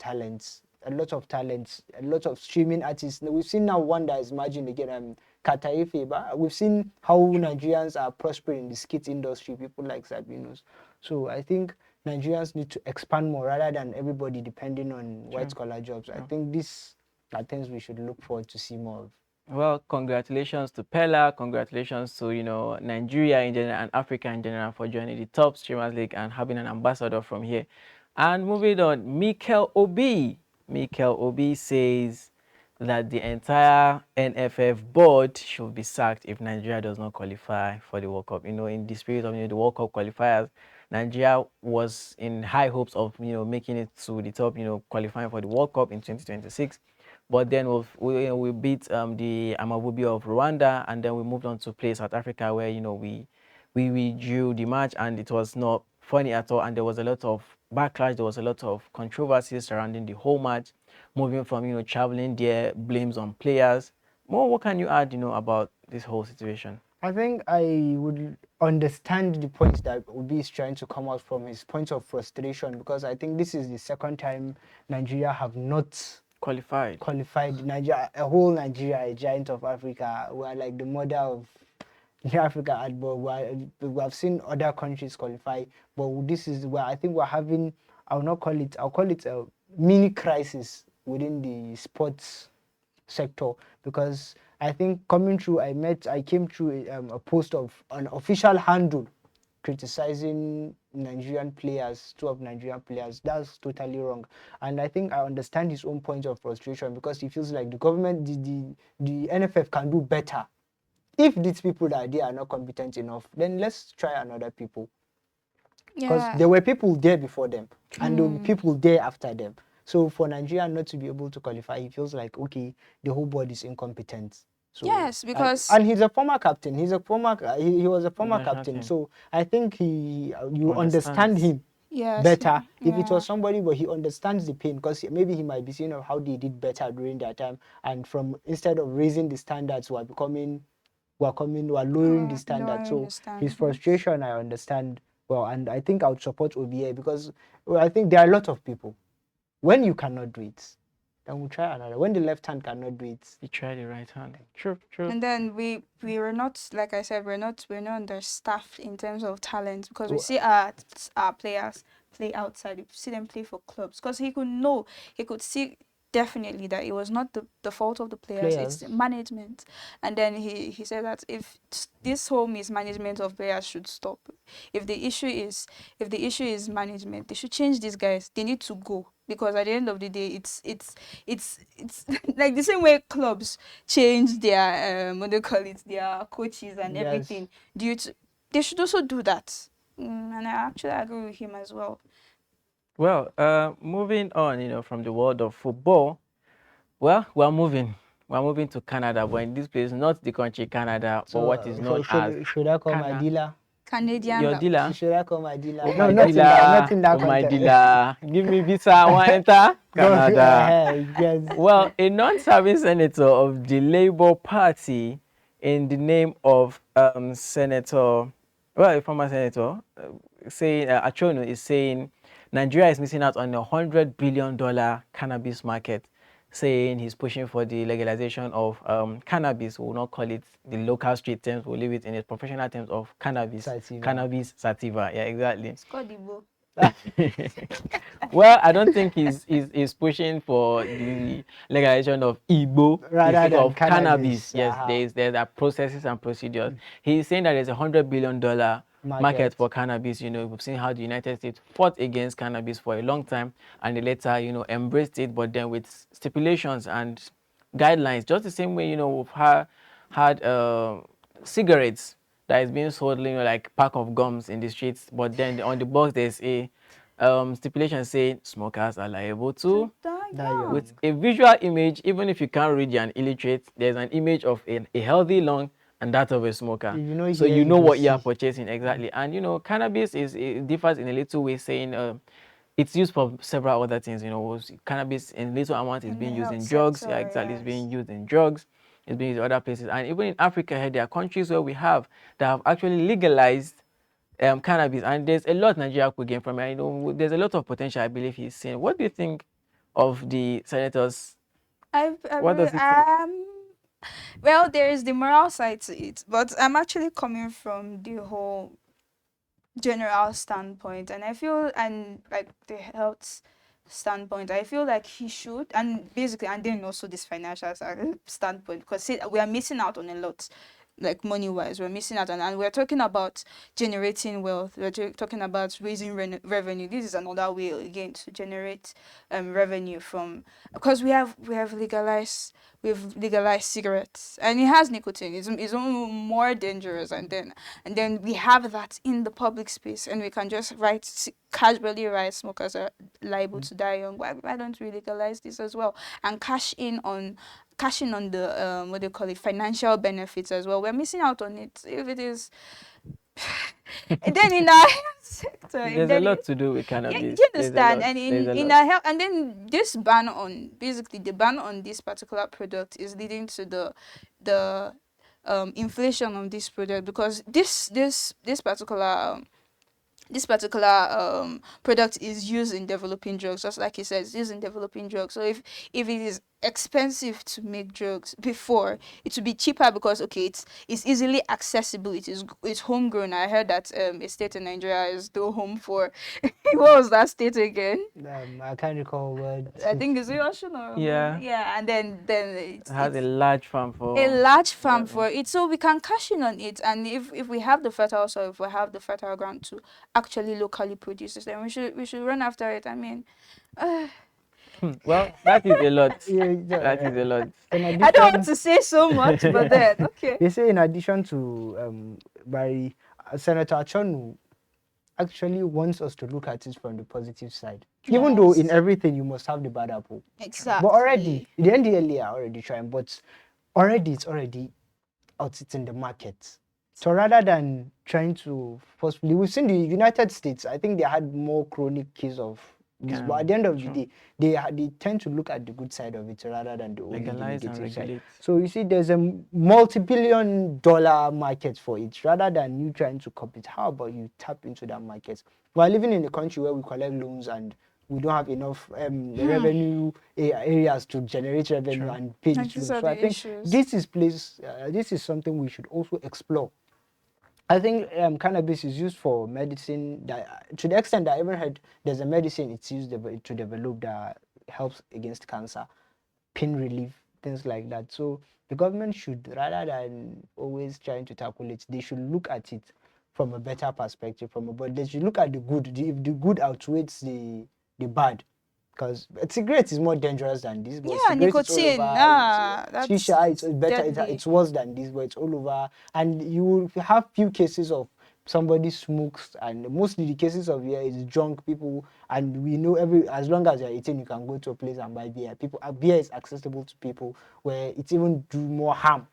streaming artists. We've seen now one that is emerging again, Kataife, but we've seen how Nigerians are prospering in the skit industry, people like Sabinos. So I think Nigerians need to expand more, rather than everybody depending on white collar jobs. I think these are things we should look forward to see more of. Well, congratulations to Pella. Congratulations to Nigeria in general and Africa in general for joining the top streamers league and having an ambassador from here. And moving on, Mikel Obi says that the entire NFF board should be sacked if Nigeria does not qualify for the World Cup. You know, in the spirit of the World Cup qualifiers, Nigeria was in high hopes of making it to the top, qualifying for the World Cup in 2026. But then we beat the Amavubi of Rwanda, and then we moved on to play South Africa, where we drew the match, and it was not funny at all, and there was a lot of backlash, there was a lot of controversy surrounding the whole match, moving from traveling there, blames on players. More, what can you add about this whole situation? I think I would understand the points that Obi is trying to come out from, his points of frustration, because I think this is the second time Nigeria have not qualified. Nigeria, a whole Nigeria, a giant of Africa. We are like the mother of Africa at ball. We have seen other countries qualify, but this is where I think we're having, I'll call it a mini crisis within the sports sector, because I think coming through, I came through a post of an official handle criticizing Nigerian players, two of Nigerian players. That's totally wrong. And I think I understand his own point of frustration, because he feels like the government, the NFF can do better. If these people that are there are not competent enough, then let's try another people. Because there were people there before them, and there will be people there after them. So for Nigeria not to be able to qualify, he feels like, okay, the whole board is incompetent. So, yes, because and he's a former captain. He was a former captain. So I think you understand him better. If it was somebody, but he understands the pain, because maybe he might be seeing of how they did better during their time, and from instead of raising the standards, we're lowering the standards. So his frustration, I understand well, and I think I would support OBA, because I think there are a lot of people. When you cannot do it, then we'll try another. When the left hand cannot do it, you try the right hand. True. And then we were not, like I said, we're not understaffed in terms of talent, because we see our players play outside. We see them play for clubs, because he could see definitely that it was not the fault of the players, it's the management. And then he said that if this whole mismanagement of players should stop, if the issue is management, they should change these guys. They need to go, because at the end of the day, it's like the same way clubs change their their coaches and everything. They should also do that. And I actually agree with him as well. Well, moving on, from the world of football, well, we're moving to Canada, but in this place, not the country Canada, but what is known as should I call my dealer? Canadian. Your dealer? Should I call my dealer? Oh, no, my dealer. not in that my context. dealer. Give me visa, I want to enter Canada. Yes. Well, a non-serving senator of the Labour Party, in the name of a former senator, saying Achonu is saying Nigeria is missing out on $100 billion cannabis market, saying he's pushing for the legalization of cannabis. We will not call it the local street terms, we'll leave it in its professional terms of cannabis. Sativa. Cannabis sativa, yeah, exactly. It's called Igbo. Well, I don't think he's pushing for the legalization of Igbo rather than of cannabis. Yes, there are processes and procedures. He's saying that there's $100 billion market for cannabis. We've seen how the United States fought against cannabis for a long time, and they later, embraced it, but then with stipulations and guidelines, just the same way, we've had cigarettes that is being sold, like pack of gums in the streets, but then on the box there's a stipulation saying smokers are liable to die, with a visual image. Even if you can't read, you're an illiterate, there's an image of a healthy lung and that of a smoker, so you know what you are purchasing exactly. And cannabis it differs in a little way, saying it's used for several other things. Cannabis in little amount is being used in drugs. Yeah, exactly. It's being used in drugs. It's being used in other places. And even in Africa here, there are countries where we have that have actually legalized cannabis. And there's a lot Nigeria could gain from it. There's a lot of potential, I believe he's saying. What do you think of the senators? What does it think? Well, there is the moral side to it, but I'm actually coming from the whole general standpoint, and I feel, and like the health standpoint, I feel like he should, and then also this financial standpoint, because we are missing out on a lot. like money-wise. We're missing out, and we're talking about generating wealth. We're talking about raising revenue. This is another way again to generate revenue from, because we've legalized cigarettes, and it has nicotine. It's more dangerous, and then we have that in the public space, and we can just casually write smokers are liable to die young. Why don't we legalize this as well and cash in on the what do you call it, financial benefits as well? We're missing out on it if it is. And then in our health sector, There's a lot to do with cannabis. you understand? And There's a in lot. our health, and then this ban on, basically the ban on this particular product is leading to the inflation of this product, because this particular product is used in developing drugs, just like he says, used in developing drugs. So if it is expensive to make drugs before, it would be cheaper because it's easily accessible. It's homegrown. I heard that a state in Nigeria is still home for what was that state again? I can't recall what. I think it's Ocean or Yeah. and then It has a large farm for it, so we can cash in on it. And if we have the fertile soil, if we have the fertile ground to actually locally produce it, then we should run after it. I mean, well, that is a lot. Yeah, That is a lot. I don't want to say so much, but then okay. They say in addition to by Senator Achonu actually wants us to look at it from the positive side. Even though in everything you must have the bad apple. Exactly. But already the NDLA are already trying, but it's already out in the market. So rather than trying to forcefully, we've seen the United States, I think they had more chronic case of this, but at the end of the day, they tend to look at the good side of it rather than the only negative side. So you see, there's a multi-billion-dollar market for it. Rather than you trying to compete, how about you tap into that market? We're living in a country where we collect loans and we don't have enough revenue areas to generate revenue and pay these loans. So I think this is something we should also explore. I think cannabis is used for medicine, that to the extent that I even heard there's a medicine it's used to develop that helps against cancer, pain relief, things like that. So the government should, rather than always trying to tackle it, they should look at it from a better perspective. But they should look at the good. If the good outweighs the bad, because cigarette is more dangerous than this. But nicotine. That's shisha, it's better. deadly. It's worse than this, but it's all over. And you will have few cases of somebody smokes, and mostly the cases of here is drunk people. And we know as long as you're 18, you can go to a place and buy beer. Beer is accessible to people, where it even do more harm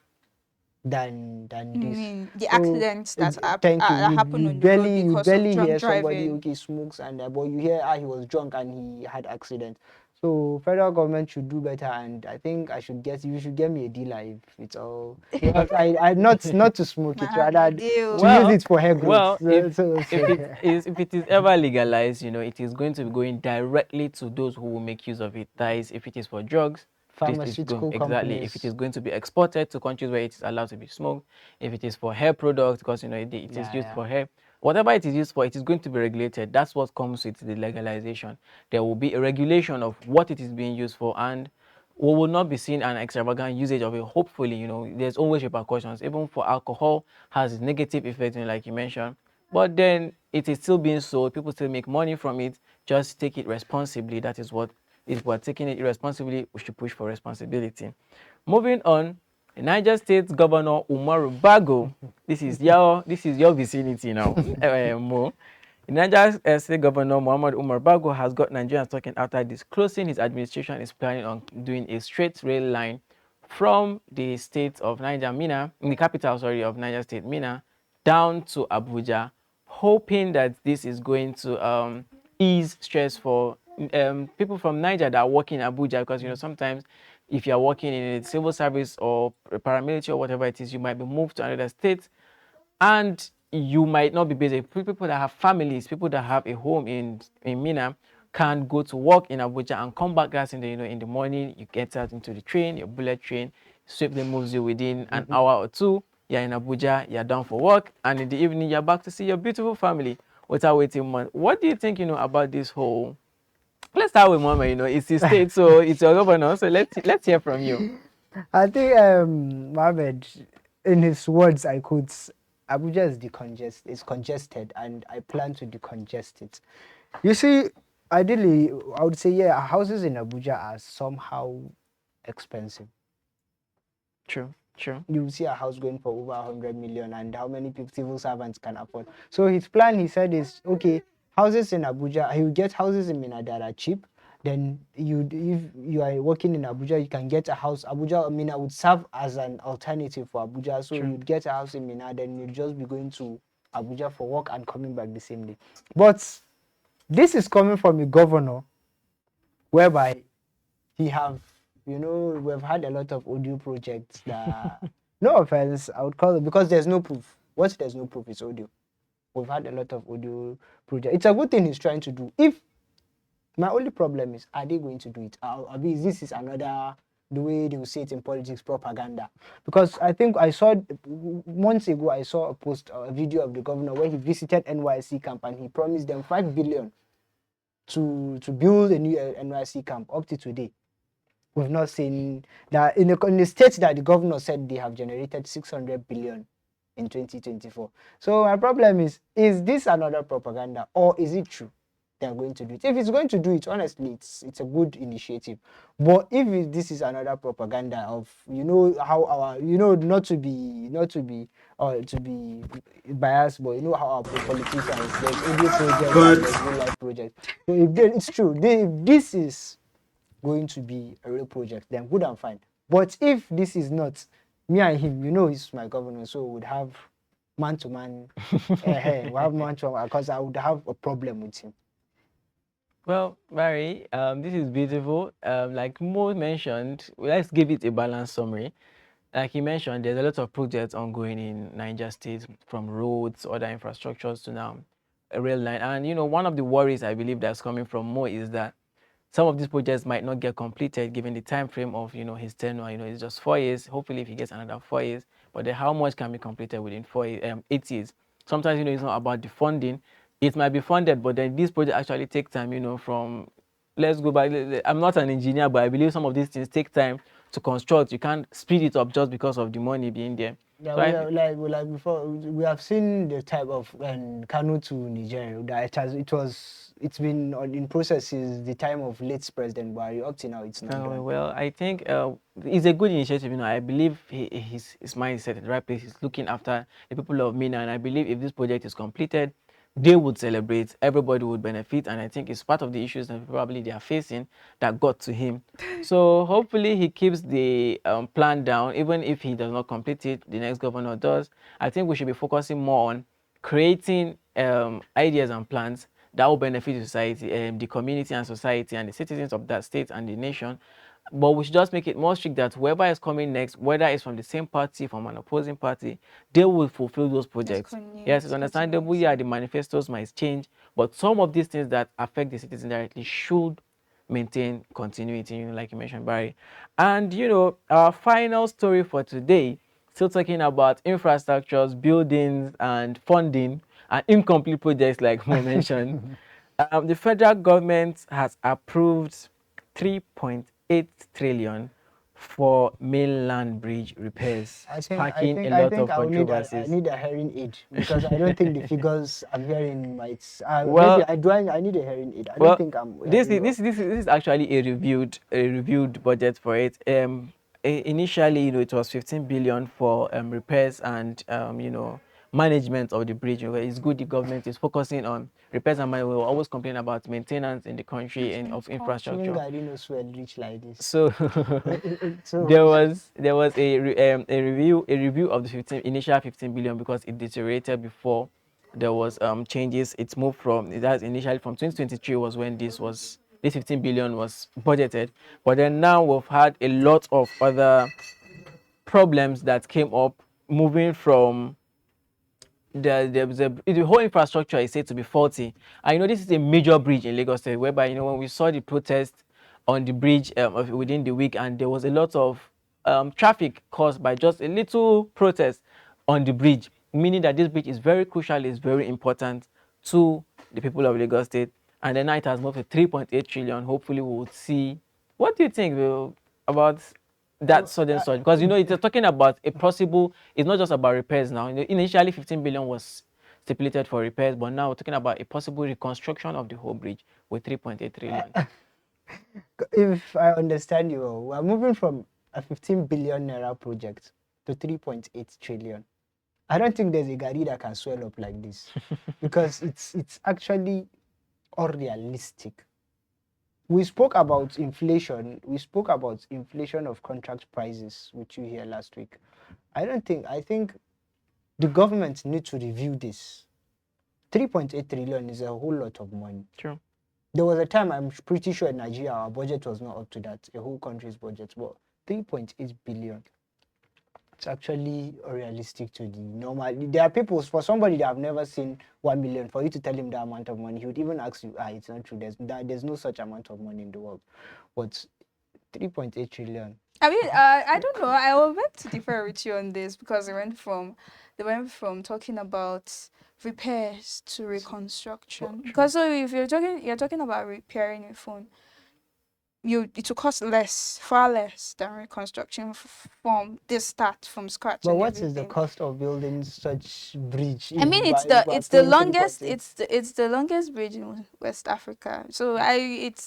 than this. The accidents that happen on the road because barely of drunk hear driving. somebody smokes, and but you hear he was drunk and he had accident. So federal government should do better, and I think you should get me a dealer if it's all. Because I not to smoke it, rather to use it for hair growth. Well, if it is ever legalized, it is going to be going directly to those who will make use of it. That is, if it is for drugs, pharmaceutical exactly. companies. If it is going to be exported to countries where it is allowed to be smoked, if it is for hair products, because it is used for hair, whatever it is used for, it is going to be regulated. That's what comes with the legalization. There will be a regulation of what it is being used for, and we will not be seeing an extravagant usage of it. Hopefully, there's always repercussions. Even for alcohol, has negative effects, like you mentioned. But then it is still being sold. People still make money from it. Just take it responsibly. That is what. If we're taking it irresponsibly, we should push for responsibility. Moving on, Niger State Governor Umaru Bago. This is your vicinity now. Mo. Niger State Governor Muhammad Umar Bago has got Nigerians talking after disclosing his administration is planning on doing a straight rail line from the state of Niger, Mina, in the capital, of Niger State, Mina, down to Abuja, hoping that this is going to ease stress for people from Niger that are working in Abuja, because sometimes if you are working in a civil service or paramilitary or whatever it is, you might be moved to another state and you might not be busy. People that have families, people that have a home in Mina can go to work in Abuja and come back in the morning. You get out into the train, your bullet train swiftly moves you within an hour or two. You're in Abuja, you're done for work, and in the evening you're back to see your beautiful family without waiting months. What do you think about this whole? Let's start with Mama. It's the state, so it's your governor. So let's hear from you. I think, Mohammed, in his words, I quote, Abuja is congested, and I plan to decongest it. You see, ideally, I would say, yeah, houses in Abuja are somehow expensive. True. You see a house going for over 100 million, and how many people, civil servants can afford? So his plan, he said, is okay. Houses in Abuja, he will get houses in Mina that are cheap. Then if you are working in Abuja, you can get a house. Abuja, Mina would serve as an alternative for Abuja. So True. you'd get a house in Mina, then you'd just be going to Abuja for work and coming back the same day. But this is coming from a governor whereby he have, we've had a lot of audio projects that, no offense, I would call it, because there's no proof. What there's no proof is audio. We've had a lot of audio projects. It's a good thing he's trying to do. If my only problem is, are they going to do it? This is another, the way they will say it in politics, propaganda. Because I think I saw, months ago, I saw a post, a video of the governor where he visited NYC camp and he promised them 5 billion to build a new NYC camp. Up to today, we've not seen that. In the states that the governor said they have generated 600 billion in 2024. So my problem is this another propaganda, or is it true they're going to do it? If it's going to do it, honestly, it's a good initiative. But if this is another propaganda of, how our, not to be biased, but how our politicians, there's audio projects and there's real life projects. So it's true, if this is going to be a real project, then good and fine. But if this is not, me and him, he's my governor, so we would have man-to-man, we have man-to-man, because I would have a problem with him. Well, Barry, this is beautiful. Like Mo mentioned, let's give it a balanced summary. Like he mentioned, there's a lot of projects ongoing in Niger State, from roads, other infrastructures to now a rail line. And one of the worries I believe that's coming from Mo is that some of these projects might not get completed given the time frame of his tenure. It's just 4 years. Hopefully, if he gets another 4 years, but then how much can be completed within 8 years? Sometimes it's not about the funding. It might be funded, but then these projects actually take time. From, let's go back. I'm not an engineer, but I believe some of these things take time to construct. You can't speed it up just because of the money being there. Yeah, So like before, we have seen the type of Kano to Nigeria that it's been in process since the time of late President Buhari. Up to now, it's not done. Well, I think it's a good initiative. I believe his mind is set at the right place. He's looking after the people of Mina, and I believe if this project is completed, they would celebrate. Everybody would benefit, and I think it's part of the issues that probably they are facing that got to him. So hopefully he keeps the plan down, even if he does not complete it. The next governor does. I think we should be focusing more on creating ideas and plans that will benefit the society, the community and society and the citizens of that state and the nation. But we should just make it more strict that whoever is coming next, whether it's from the same party, from an opposing party, they will fulfill those projects. Yes, it's understandable. Yeah, the manifestos might change, but some of these things that affect the citizen directly should maintain continuity, like you mentioned, Barry. And our final story for today, still talking about infrastructures, buildings, and funding, and incomplete projects, like we mentioned. The federal government has approved 3.8 trillion for mainland bridge repairs, sparking a lot of controversies. I need a hearing aid, because I don't think the figures I'm hearing might. Well, maybe I need a hearing aid. I don't think I'm. This is actually a reviewed budget for it. Initially, it was 15 billion for repairs and management of the bridge. It's good the government is focusing on repairs and management. We always complain about maintenance in the country and of infrastructure. I didn't know Sweden reach like this. So there was a review of the initial 15 billion, because it deteriorated before there was changes. It's moved from that initially from 2023 was when this 15 billion was budgeted, but then now we've had a lot of other problems that came up, moving from the whole infrastructure is said to be faulty. I know this is a major bridge in Lagos State, whereby when we saw the protest on the bridge within the week, and there was a lot of traffic caused by just a little protest on the bridge, meaning that this bridge is very crucial, is very important to the people of Lagos State. And then now it has moved to 3.8 trillion. Hopefully we will see. What do you think, Will, about that sudden surge? Because it's talking about a possible. It's not just about repairs now. Initially 15 billion was stipulated for repairs, but now we're talking about a possible reconstruction of the whole bridge with 3.8 trillion. If I understand you, well, we're moving from a 15 billion naira project to 3.8 trillion. I don't think there's a gari that can swell up like this because it's actually unrealistic. We spoke about inflation. We spoke about inflation of contract prices, which you hear last week. I think the government needs to review this. 3.8 trillion is a whole lot of money. True. There was a time, I'm pretty sure in Nigeria, our budget was not up to that, a whole country's budget, but 3.8 billion. It's actually unrealistic to the normal. There are people, for somebody that have never seen 1 million, for you to tell him that amount of money, he would even ask you, it's not true. There's no such amount of money in the world. But 3.8 trillion. I mean, I don't know. I will beg to differ with you on this because they went from talking about repairs to reconstruction. Because so if you're talking about repairing a phone, it will cost far less than reconstruction from the start from scratch. But and what is the everything. cost of building such bridge? I mean, it's the longest bridge in West Africa. So it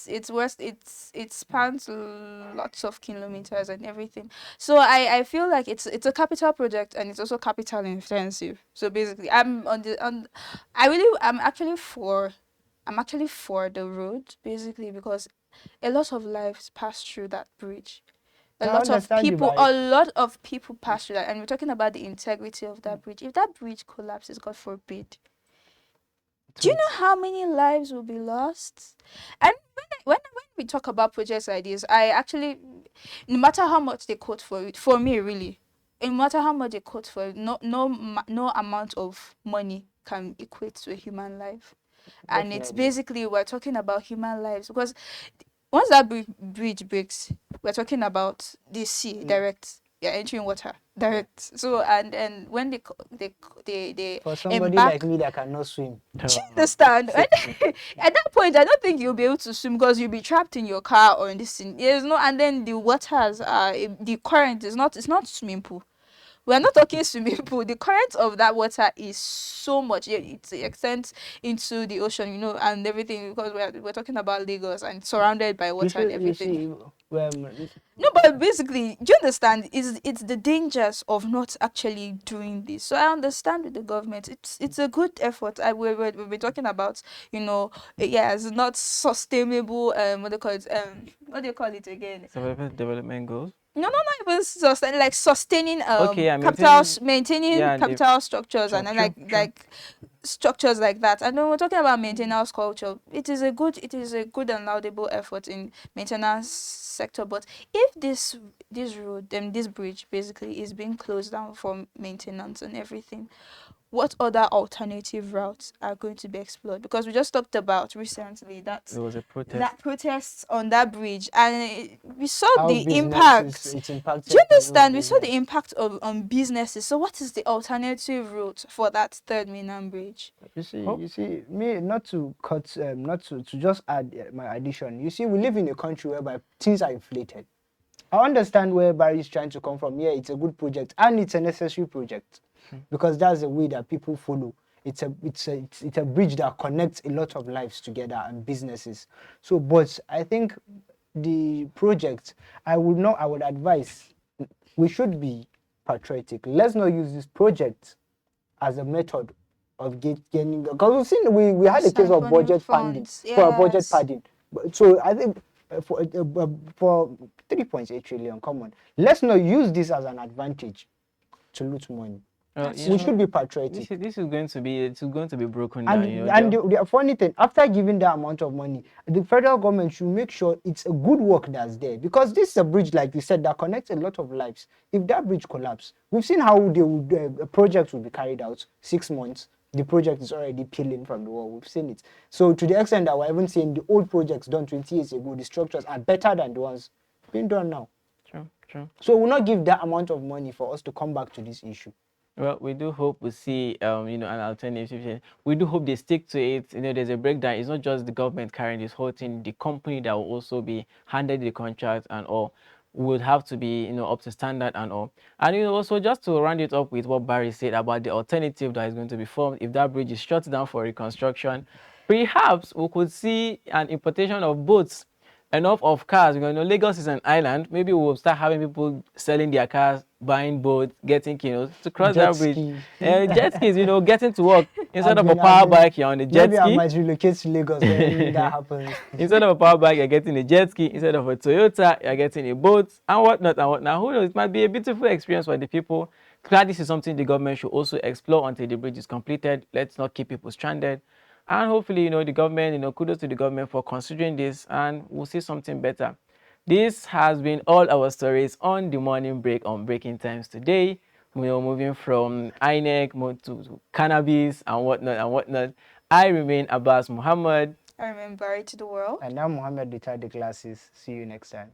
spans lots of kilometers and everything. So I feel like it's a capital project and it's also capital intensive. So basically, I'm actually for the road basically because a lot of lives pass through that bridge. A lot of people pass through that, and we're talking about the integrity of that bridge. If that bridge collapses, God forbid, do you know how many lives will be lost? And when we talk about projects like this, I actually, no matter how much they quote for it, for me really, no matter how much they quote for it, no amount of money can equate to a human life. And it's basically, we're talking about human lives because once that bridge breaks, we're talking about the sea direct. You're entering water direct. So and when they for somebody embark, like me that cannot swim. do you understand? At that point, I don't think you'll be able to swim because you'll be trapped in your car or in this thing. There's no, and then the waters are the current is not. It's not swimming pool. We're not talking swimming pool. The current of that water is so much. It extends into the ocean, and everything because we're talking about Lagos and surrounded by water and everything. No, but basically, do you understand? It's the dangers of not actually doing this. So I understand with the government. It's a good effort. We've been talking about, it's not sustainable. What do you call it? What do you call it again? Survival development goals. No, even sustaining maintaining Yeah, capital structures and like structures like that. And then we're talking about maintenance culture. It is a good and laudable effort in maintenance sector. But if this road, this bridge basically is being closed down for maintenance and everything, what other alternative routes are going to be explored? Because we just talked about recently that there was a protest. That protests on that bridge, and we saw How the impact. Do you understand? We saw the impact on businesses. So, what is the alternative route for that third mainland bridge? You see, me not to cut, not to just add my addition. You see, we live in a country whereby things are inflated. I understand where Barry is trying to come from. Yeah, it's a good project and it's a necessary project. Because that's the way that people follow. It's a bridge that connects a lot of lives together and businesses. So, but I think the project, I would advise we should be patriotic. Let's not use this project as a method of gaining. Because we've seen we had a case of budget funding for budget padding. So I think for 3.8 trillion, come on, let's not use this as an advantage to loot money. We should be patriotic. This is going to be broken down. And the funny thing, after giving that amount of money, the federal government should make sure it's a good work that's there, because this is a bridge, like you said, that connects a lot of lives. If that bridge collapses, we've seen how the project will be carried out. 6 months, the project is already peeling from the wall. We've seen it. So to the extent that we're even seeing the old projects done 20 years ago, the structures are better than the ones being done now. True. So we'll not give that amount of money for us to come back to this issue. Well, we do hope we see, an alternative. We do hope they stick to it. There's a breakdown. It's not just the government carrying this whole thing. The company that will also be handed the contract and all. would have to be, up to standard and all. And also just to round it up with what Barry said about the alternative that is going to be formed if that bridge is shut down for reconstruction, perhaps we could see an importation of boats, enough of cars. Lagos is an island. Maybe we'll start having people selling their cars, buying boats, getting to cross Jet that bridge. ski. Jet skis, getting to work instead of a power bike, you're on a jet maybe I ski. might relocate to Lagos when that happens. Instead of a power bike, you're getting a jet ski. Instead of a Toyota, you're getting a boat and whatnot and whatnot. Who knows? It might be a beautiful experience for the people. Glad this is something the government should also explore until the bridge is completed. Let's not keep people stranded. And hopefully, the government, kudos to the government for considering this, and we'll see something better. This has been all our stories on the morning break on Breaking Times today. We are moving from INEC to cannabis and whatnot and whatnot. I remain Abbas Muhammad. I remember it to the world. And now Mohammed retired the glasses. See you next time.